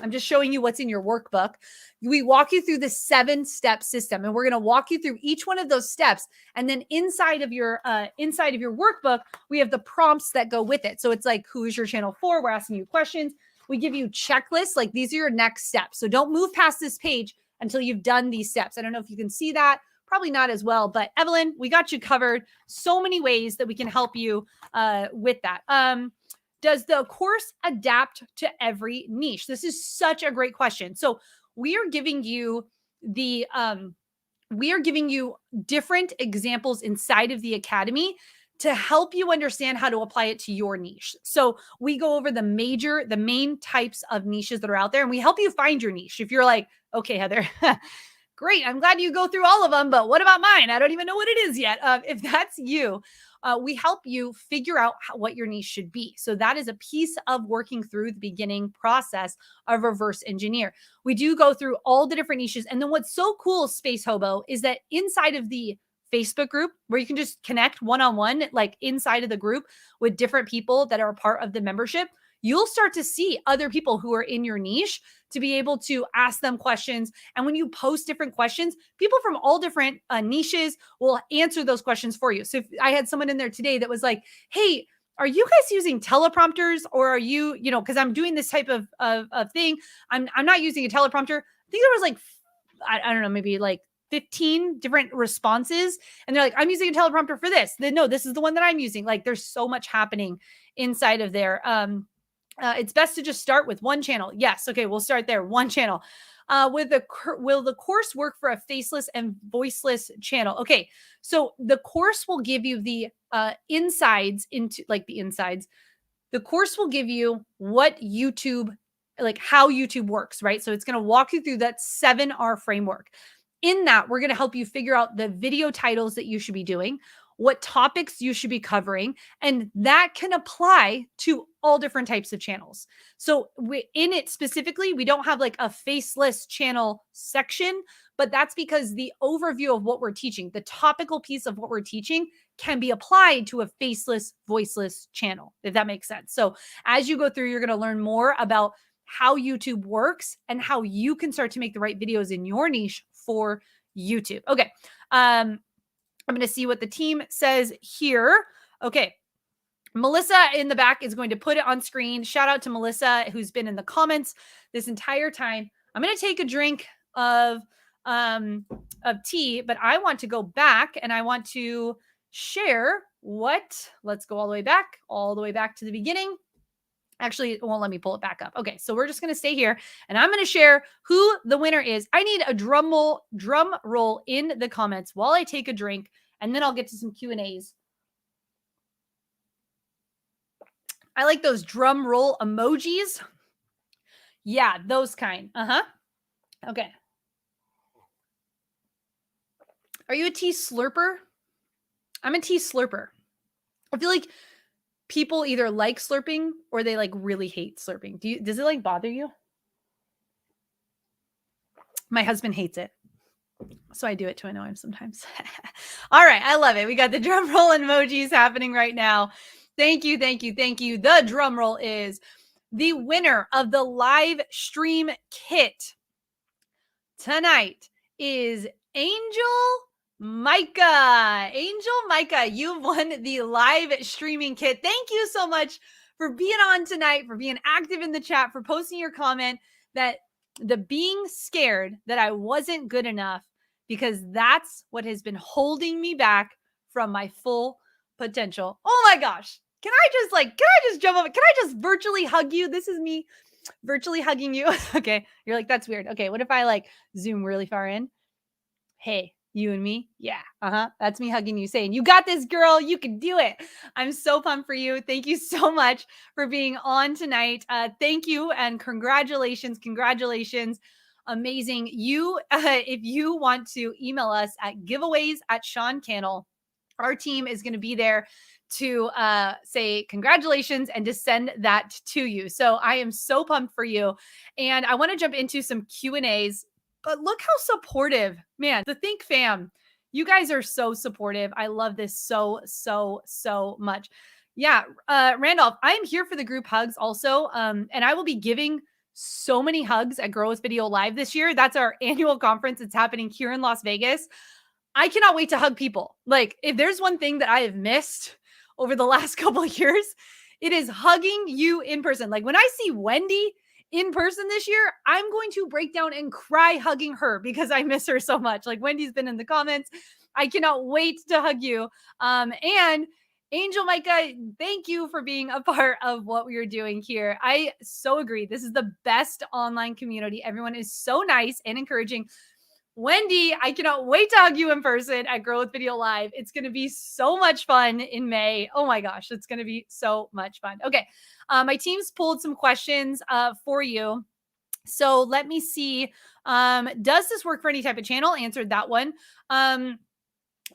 Speaker 1: just showing you what's in your workbook. We walk you through the 7-step system, and we're going to walk you through each one of those steps. And then inside of your workbook, we have the prompts that go with it. So it's like, who is your channel for? We're asking you questions. We give you checklists, like these are your next steps. So don't move past this page until you've done these steps. I don't know if you can see that. Probably not as well, but Evelyn, we got you covered. So many ways that we can help you with that. Does the course adapt to every niche? This is such a great question. So we are giving you different examples inside of the academy to help you understand how to apply it to your niche. So we go over the main types of niches that are out there, and we help you find your niche. If you're like, okay, Heather, great, I'm glad you go through all of them, but what about mine? I don't even know what it is yet. If that's you, we help you figure out what your niche should be. So that is a piece of working through the beginning process of reverse engineer. We do go through all the different niches. And then what's so cool, Space Hobo, is that inside of the Facebook group, where you can just connect one-on-one, like inside of the group with different people that are a part of the membership, you'll start to see other people who are in your niche to be able to ask them questions. And when you post different questions, people from all different niches will answer those questions for you. So if I had someone in there today that was like, hey, are you guys using teleprompters, or are you, because I'm doing this type of thing. I'm not using a teleprompter. I think there was like, I don't know, maybe like 15 different responses. And they're like, I'm using a teleprompter for this. Then no, this is the one that I'm using. Like there's so much happening inside of there. It's best to just start with one channel. Yes. Okay. We'll start there. One channel. Will the course work for a faceless and voiceless channel? Okay. So the course will give you the insides into like the insides. The course will give you what YouTube, like how YouTube works, right? So it's going to walk you through that 7R framework. In that, we're going to help you figure out the video titles that you should be doing, what topics you should be covering, and that can apply to all different types of channels. So in it specifically, we don't have like a faceless channel section, but that's because the overview of what we're teaching, the topical piece of what we're teaching, can be applied to a faceless, voiceless channel, if that makes sense. So as you go through, you're going to learn more about how YouTube works and how you can start to make the right videos in your niche for YouTube. Okay. I'm going to see what the team says here. Okay. Melissa in the back is going to put it on screen. Shout out to Melissa, who's been in the comments this entire time. I'm going to take a drink of tea, but I want to go back and I want to share let's go all the way back to the beginning. Actually, it won't let me pull it back up. Okay, so we're just going to stay here and I'm going to share who the winner is. I need a drum roll in the comments while I take a drink, and then I'll get to some Q&As. I like those drum roll emojis. Yeah, those kind. Okay. Are you a tea slurper? I'm a tea slurper. I feel like people either like slurping or they like really hate slurping. Does it like bother you? My husband hates it, so I do it to annoy him sometimes. All right, I love it. We got the drum roll emojis happening right now. Thank you, thank you, thank you. The drum roll is the winner of the live stream kit tonight is Angel Micah. Angel Micah, you've won the live streaming kit. Thank you so much for being on tonight, for being active in the chat, for posting your comment that the being scared that I wasn't good enough, because that's what has been holding me back from my full potential. Oh my gosh. Can I just jump up? Can I just virtually hug you? This is me virtually hugging you. Okay. You're like, that's weird. Okay. What if I like zoom really far in? Hey, you and me? Yeah. That's me hugging you, saying, you got this, girl. You can do it. I'm so pumped for you. Thank you so much for being on tonight. Thank you and congratulations. Congratulations. Amazing. If you want to email us at giveaways@Sean Cannell, our team is going to be there to say congratulations and to send that to you. So I am so pumped for you. And I want to jump into some Q&As, but look how supportive, man, the Think fam, you guys are so supportive. I love this so, so, so much. Yeah. Randolph, I'm here for the group hugs also. And I will be giving so many hugs at Grow with Video Live this year. That's our annual conference. It's happening here in Las Vegas. I cannot wait to hug people. Like, if there's one thing that I have missed over the last couple of years, it is hugging you in person. Like, when I see Wendy in person this year, I'm going to break down and cry hugging her because I miss her so much. Like, Wendy's been in the comments. I cannot wait to hug you. And Angel Micah, thank you for being a part of what we are doing here. I so agree. This is the best online community. Everyone is so nice and encouraging. Wendy, I cannot wait to hug you in person at Grow with Video Live. It's going to be so much fun in May. Oh my gosh, it's going to be so much fun. Okay, my team's pulled some questions for you. So let me see. Does this work for any type of channel? Answered that one.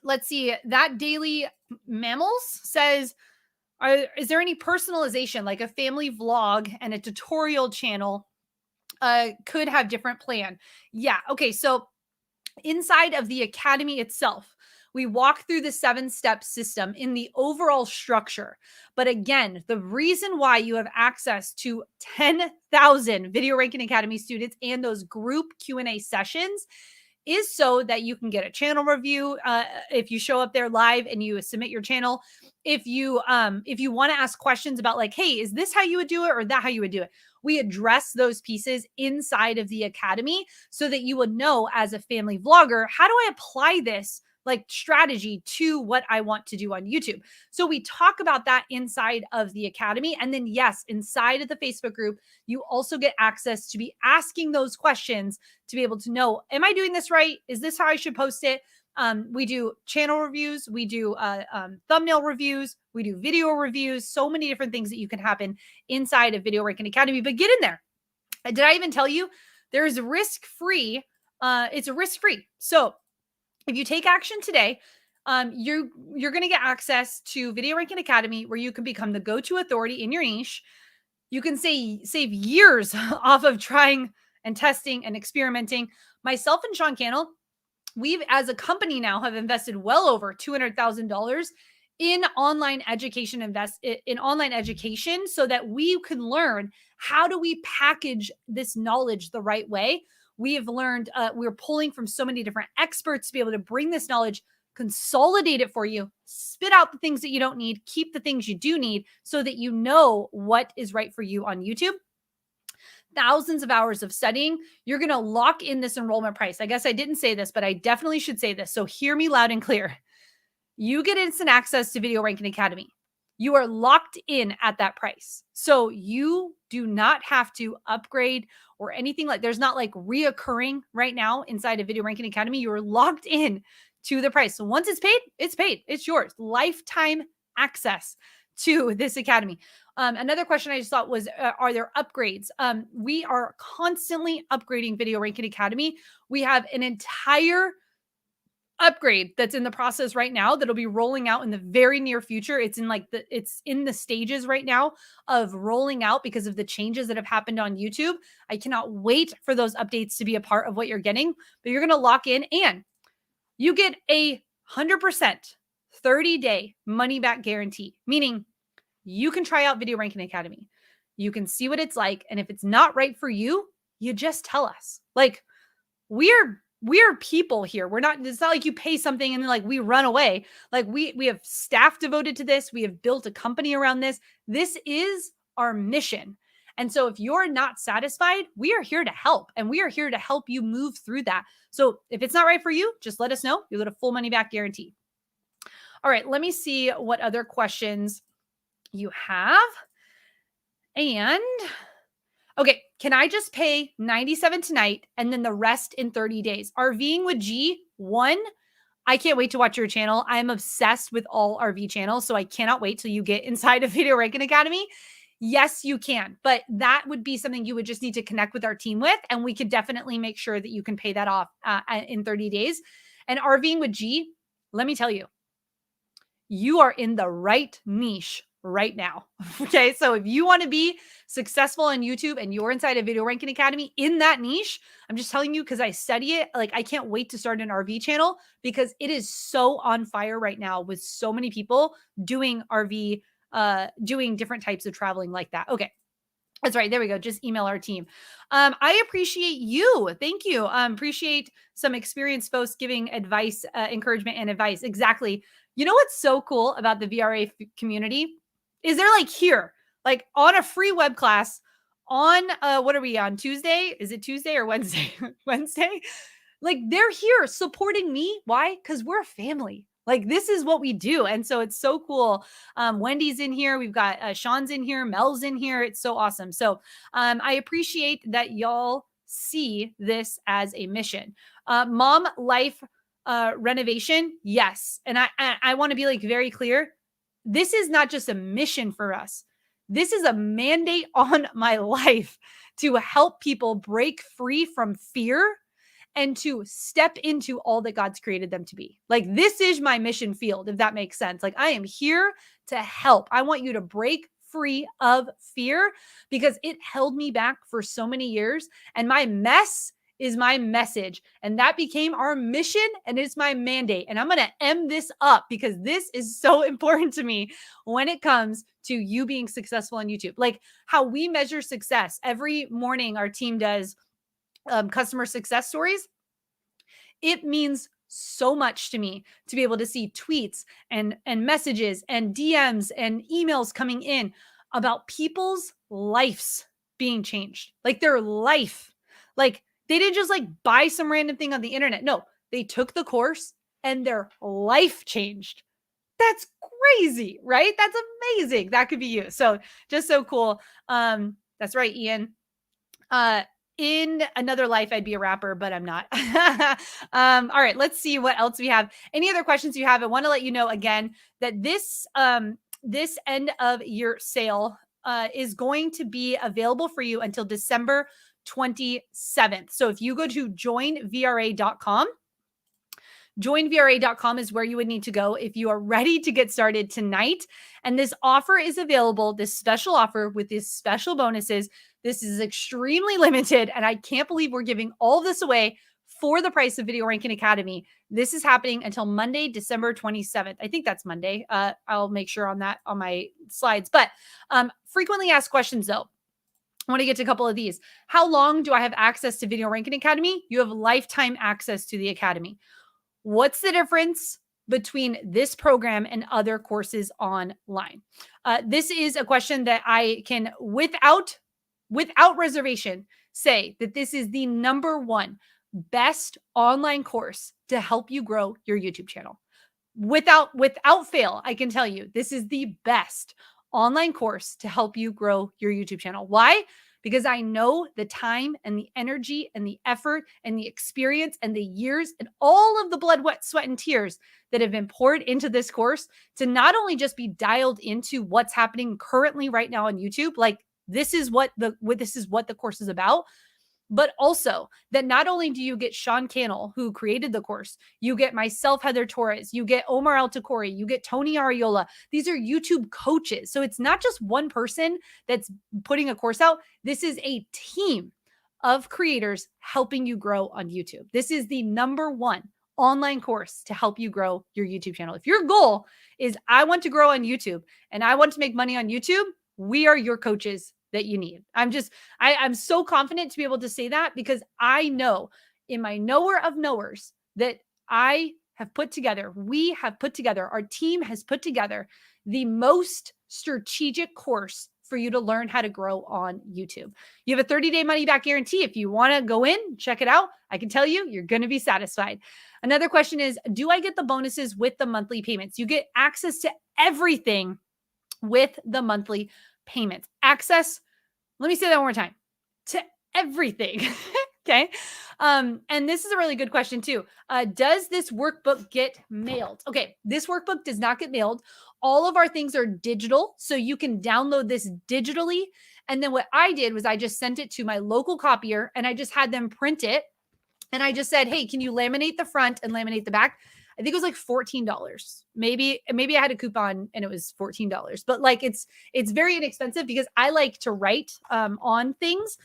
Speaker 1: Let's see. That Daily Mammals says, is there any personalization, like a family vlog and a tutorial channel could have different plan? Yeah. Okay. So inside of the academy itself, we walk through the 7-step system in the overall structure. But again, the reason why you have access to 10,000 Video Ranking Academy students and those group Q&A sessions is so that you can get a channel review if you show up there live and you submit your channel. If you want to ask questions about like, hey, is this how you would do it or that how you would do it? We address those pieces inside of the academy so that you would know as a family vlogger, how do I apply this like strategy to what I want to do on YouTube? So we talk about that inside of the academy. And then yes, inside of the Facebook group, you also get access to be asking those questions to be able to know, am I doing this right? Is this how I should post it? We do channel reviews, we do thumbnail reviews, we do video reviews, so many different things that you can happen inside of Video Ranking Academy. But get in there. Did I even tell you there's risk-free? It's a risk-free. So if you take action today, you're going to get access to Video Ranking Academy, where you can become the go-to authority in your niche. You can save years off of trying and testing and experimenting. Myself and Sean Cannell, we've as a company now have invested well over $200,000 in online education, so that we can learn how do we package this knowledge the right way. We have learned, we're pulling from so many different experts to be able to bring this knowledge, consolidate it for you, spit out the things that you don't need, keep the things you do need, so that you know what is right for you on YouTube. Thousands of hours of studying. You're going to lock in this enrollment price. I guess I didn't say this, but I definitely should say this. So hear me loud and clear. You get instant access to Video Ranking Academy. You are locked in at that price. So you do not have to upgrade or anything like, there's not like reoccurring right now inside of Video Ranking Academy. You are locked in to the price. So once it's paid, it's paid. It's yours. Lifetime access to this academy. Another question I just thought was, are there upgrades? We are constantly upgrading Video Ranking Academy. We have an entire upgrade that's in the process right now that'll be rolling out in the very near future. It's in the stages right now of rolling out because of the changes that have happened on YouTube. I cannot wait for those updates to be a part of what you're getting, but you're going to lock in and you get a 100% 30-day money back guarantee, meaning you can try out Video Ranking Academy. You can see what it's like. And if it's not right for you, you just tell us. Like, we're people here. It's not like you pay something and then like we run away. Like we have staff devoted to this. We have built a company around this. This is our mission. And so if you're not satisfied, we are here to help, and we are here to help you move through that. So if it's not right for you, just let us know. You'll get a full money back guarantee. All right, let me see what other questions you have. And okay, can I just pay $97 tonight and then the rest in 30 days? RVing with G, one, I can't wait to watch your channel. I'm obsessed with all RV channels, so I cannot wait till you get inside of Video Ranking Academy. Yes, you can, but that would be something you would just need to connect with our team with, and we could definitely make sure that you can pay that off in 30 days. And RVing with G, let me tell you, you are in the right niche right now. Okay. So if you want to be successful on YouTube and you're inside a Video Ranking Academy in that niche, I'm just telling you, because I study it, like I can't wait to start an RV channel because it is so on fire right now with so many people doing RV, doing different types of traveling like that. Okay. That's right. There we go. Just email our team. I appreciate you. Thank you. Appreciate some experienced folks giving advice, encouragement and advice. Exactly. You know what's so cool about the VRA community is they're like here, like on a free web class on, what are we on Tuesday? Is it Tuesday or Wednesday? Wednesday? Like they're here supporting me. Why? Because we're a family. Like this is what we do. And so it's so cool. Wendy's in here. We've got Sean's in here. Mel's in here. It's so awesome. So I appreciate that y'all see this as a mission. Mom life renovation. Yes. And I want to be like very clear. This is not just a mission for us. This is a mandate on my life to help people break free from fear and to step into all that God's created them to be. Like this is my mission field, if that makes sense. Like I am here to help. I want you to break free of fear because it held me back for so many years. And my mess is my message. And that became our mission and it's my mandate. And I'm going to end this up because this is so important to me when it comes to you being successful on YouTube. Like how we measure success. Every morning our team does customer success stories. It means so much to me to be able to see tweets and messages and DMs and emails coming in about people's lives being changed, like their life. Like they didn't just like buy some random thing on the internet. No, they took the course and their life changed. That's crazy, right? That's amazing. That could be you. So just so cool. That's right, Ian. In another life, I'd be a rapper, but I'm not. All right, let's see what else we have. Any other questions you have? I want to let you know again that this end of year sale is going to be available for you until December 27th. So if you go to joinvra.com, joinvra.com is where you would need to go if you are ready to get started tonight. And this offer is available, this special offer with these special bonuses. This is extremely limited, and I can't believe we're giving all this away for the price of Video Ranking Academy. This is happening until Monday, December 27th. I think that's Monday. I'll make sure on that on my slides. But frequently asked questions, though. I want to get to a couple of these. How long do I have access to Video Ranking Academy? You have lifetime access to the Academy. What's the difference between this program and other courses online? This is a question that I can, without reservation, say that this is the #1 best online course to help you grow your YouTube channel. without fail, I can tell you, this is the best online course to help you grow your YouTube channel. Why? Because I know the time and the energy and the effort and the experience and the years and all of the blood, sweat, and tears that have been poured into this course to not only just be dialed into what's happening currently right now on YouTube, like this is what the course is about, but also that not only do you get Sean Cannell, who created the course, you get myself, Heather Torres, you get Omar Altakori, you get Tony Ariola. These are YouTube coaches. So it's not just one person that's putting a course out. This is a team of creators helping you grow on YouTube. This is the #1 online course to help you grow your YouTube channel. If your goal is I want to grow on YouTube and I want to make money on YouTube, we are your coaches that you need. I'm so confident to be able to say that because I know in my knower of knowers that we have put together, our team has put together the most strategic course for you to learn how to grow on YouTube. You have a 30-day money back guarantee. If you want to go in, check it out. I can tell you, you're going to be satisfied. Another question is, do I get the bonuses with the monthly payments? You get access to everything with the monthly payments. Access, let me say that one more time, to everything. Okay. And this is a really good question too. Does this workbook get mailed? Okay. This workbook does not get mailed. All of our things are digital. So you can download this digitally. And then what I did was I just sent it to my local copier and I just had them print it. And I just said, hey, can you laminate the front and laminate the back? I think it was like $14. Maybe I had a coupon and it was $14. But like it's very inexpensive because I like to write on things.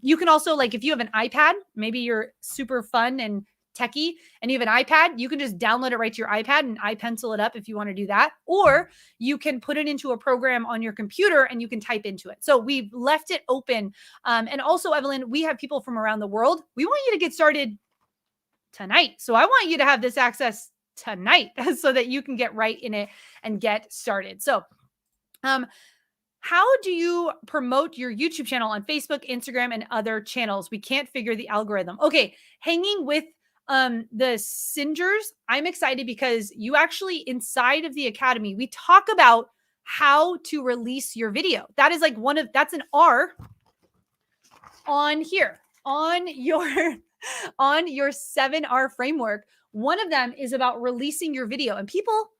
Speaker 1: You can also, like, if you have an iPad, maybe you're super fun and techie and you have an iPad, you can just download it right to your iPad and iPencil it up if you want to do that. Or you can put it into a program on your computer and you can type into it. So we've left it open. And also, Evelyn, we have people from around the world. We want you to get started tonight. So I want you to have this access tonight so that you can get right in it and get started. So, how do you promote your YouTube channel on Facebook, Instagram, and other channels? We can't figure the algorithm. Okay. Hanging with the Singers, I'm excited because you actually, inside of the Academy, we talk about how to release your video. That is like that's an R on here, on your 7R framework. One of them is about releasing your video, and people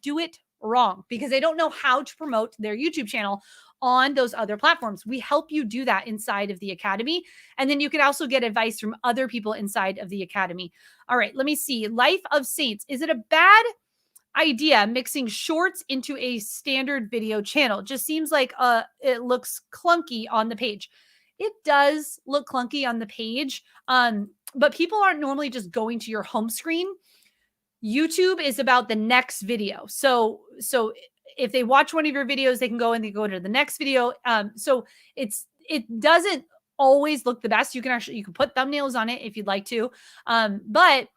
Speaker 1: do it wrong because they don't know how to promote their YouTube channel on those other platforms. We help you do that inside of the Academy. And then you can also get advice from other people inside of the Academy. All right, let me see. Life of Saints. Is it a bad idea mixing shorts into a standard video channel? Just seems like it looks clunky on the page. It does look clunky on the page, but people aren't normally just going to your home screen. YouTube is about the next video. So if they watch one of your videos, they can go and they go to the next video. So it doesn't always look the best. You can put thumbnails on it if you'd like to, but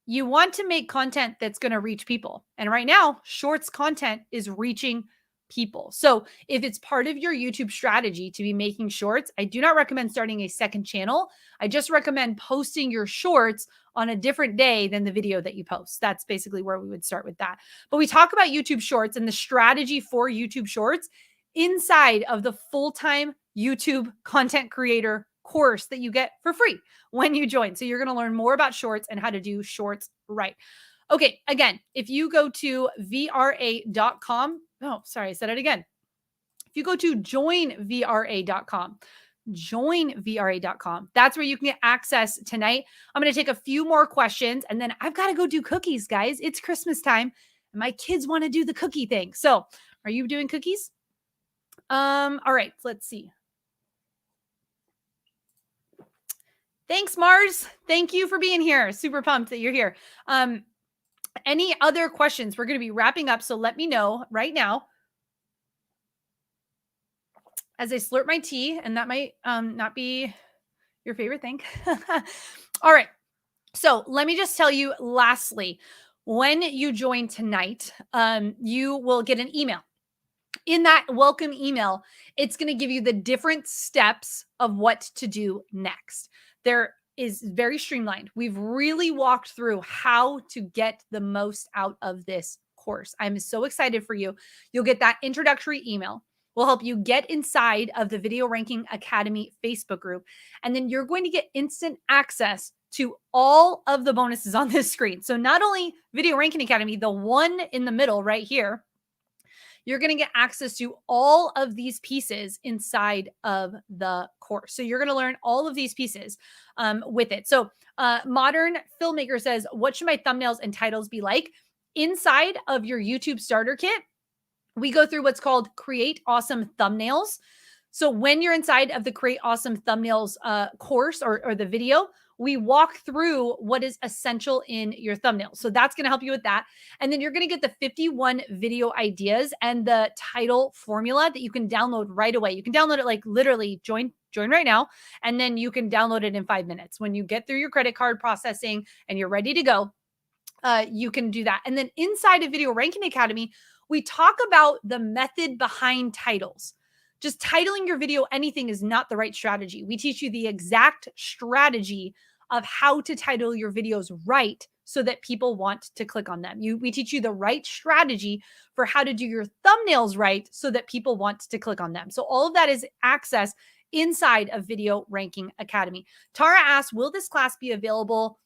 Speaker 1: you want to make content that's going to reach people. And right now, shorts content is reaching people. So if it's part of your YouTube strategy to be making shorts, I do not recommend starting a second channel. I just recommend posting your shorts on a different day than the video that you post. That's basically where we would start with that. But we talk about YouTube shorts and the strategy for YouTube shorts inside of the full-time YouTube content creator course that you get for free when you join. So you're going to learn more about shorts and how to do shorts right. Okay. Again, if you go to vra.com, oh, sorry, I said it again. If you go to joinvra.com, that's where you can get access tonight. I'm going to take a few more questions and then I've got to go do cookies, guys. It's Christmas time and my kids want to do the cookie thing. So are you doing cookies? All right, let's see. Thanks, Mars. Thank you for being here. Super pumped that you're here. Any other questions? We're going to be wrapping up. So let me know right now as I slurp my tea, and that might not be your favorite thing. All right. So let me just tell you lastly, when you join tonight, you will get an email. In that welcome email, it's going to give you the different steps of what to do next. There is very streamlined. We've really walked through how to get the most out of this course. I'm so excited for you. You'll get that introductory email. We'll help you get inside of the Video Ranking Academy Facebook group. And then you're going to get instant access to all of the bonuses on this screen. So not only Video Ranking Academy, the one in the middle right here, you're going to get access to all of these pieces inside of the course. So you're going to learn all of these pieces with it. So Modern Filmmaker says, what should my thumbnails and titles be like? Inside of your YouTube starter kit, we go through what's called Create Awesome Thumbnails. So when you're inside of the Create Awesome Thumbnails course or the video, we walk through what is essential in your thumbnail. So that's going to help you with that. And then you're going to get the 51 video ideas and the title formula that you can download right away. You can download it like literally join right now. And then you can download it in 5 minutes. When you get through your credit card processing and you're ready to go, you can do that. And then inside of Video Ranking Academy, we talk about the method behind titles. Just titling your video anything is not the right strategy. We teach you the exact strategy of how to title your videos right so that people want to click on them. We teach you the right strategy for how to do your thumbnails right so that people want to click on them. So all of that is access inside of Video Ranking Academy. Tara asks, will this class be available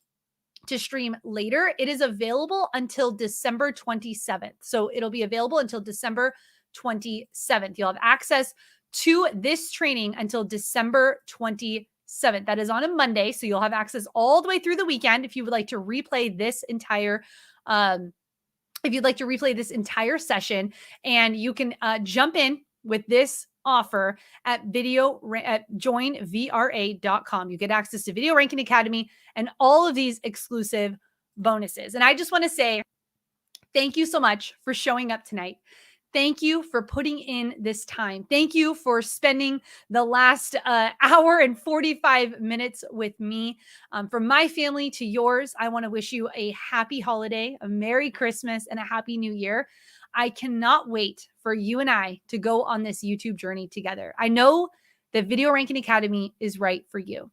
Speaker 1: to stream later? It is available until December 27th. So it'll be available until December 27th. You'll have access to this training until December 27th. That is on a Monday. So you'll have access all the way through the weekend. If you would like to replay this entire, session, and you can jump in with this offer at joinvra.com. You get access to Video Ranking Academy and all of these exclusive bonuses. And I just want to say thank you so much for showing up tonight. Thank you for putting in this time. Thank you for spending the last hour and 45 minutes with me. From my family to yours, I want to wish you a happy holiday, a Merry Christmas, and a Happy New Year. I cannot wait for you and I to go on this YouTube journey together. I know that Video Ranking Academy is right for you.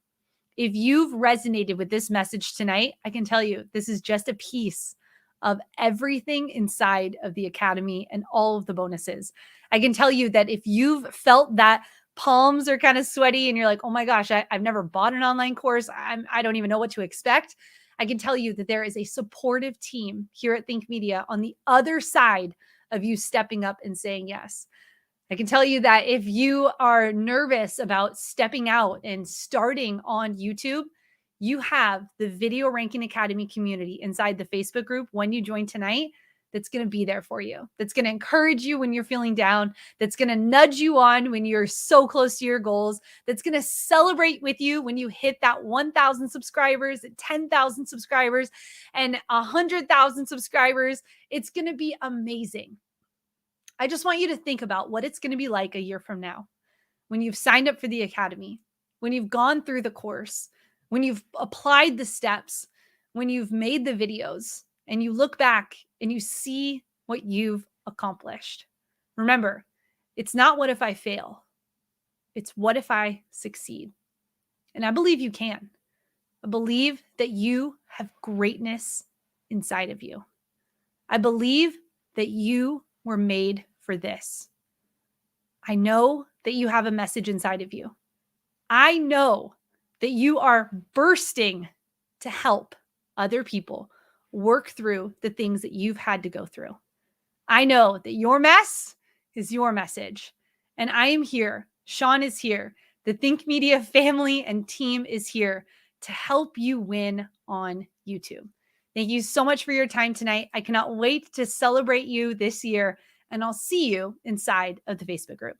Speaker 1: If you've resonated with this message tonight, I can tell you this is just a piece of everything inside of the Academy and all of the bonuses. I can tell you that if you've felt that palms are kind of sweaty and you're like, oh my gosh, I've never bought an online course. I don't even know what to expect. I can tell you that there is a supportive team here at Think Media on the other side of you stepping up and saying yes. I can tell you that if you are nervous about stepping out and starting on YouTube, you have the Video Ranking Academy community inside the Facebook group when you join tonight that's going to be there for you, that's going to encourage you when you're feeling down, that's going to nudge you on when you're so close to your goals, that's going to celebrate with you when you hit that 1,000 subscribers, 10,000 subscribers, and 100,000 subscribers. It's going to be amazing. I just want you to think about what it's going to be like a year from now when you've signed up for the Academy, when you've gone through the course, when you've applied the steps, when you've made the videos, and you look back and you see what you've accomplished. Remember, it's not what if I fail. It's what if I succeed. And I believe you can. I believe that you have greatness inside of you. I believe that you were made for this. I know that you have a message inside of you. I know that you are bursting to help other people work through the things that you've had to go through. I know that your mess is your message. And I am here. Sean is here. The Think Media family and team is here to help you win on YouTube. Thank you so much for your time tonight. I cannot wait to celebrate you this year, and I'll see you inside of the Facebook group.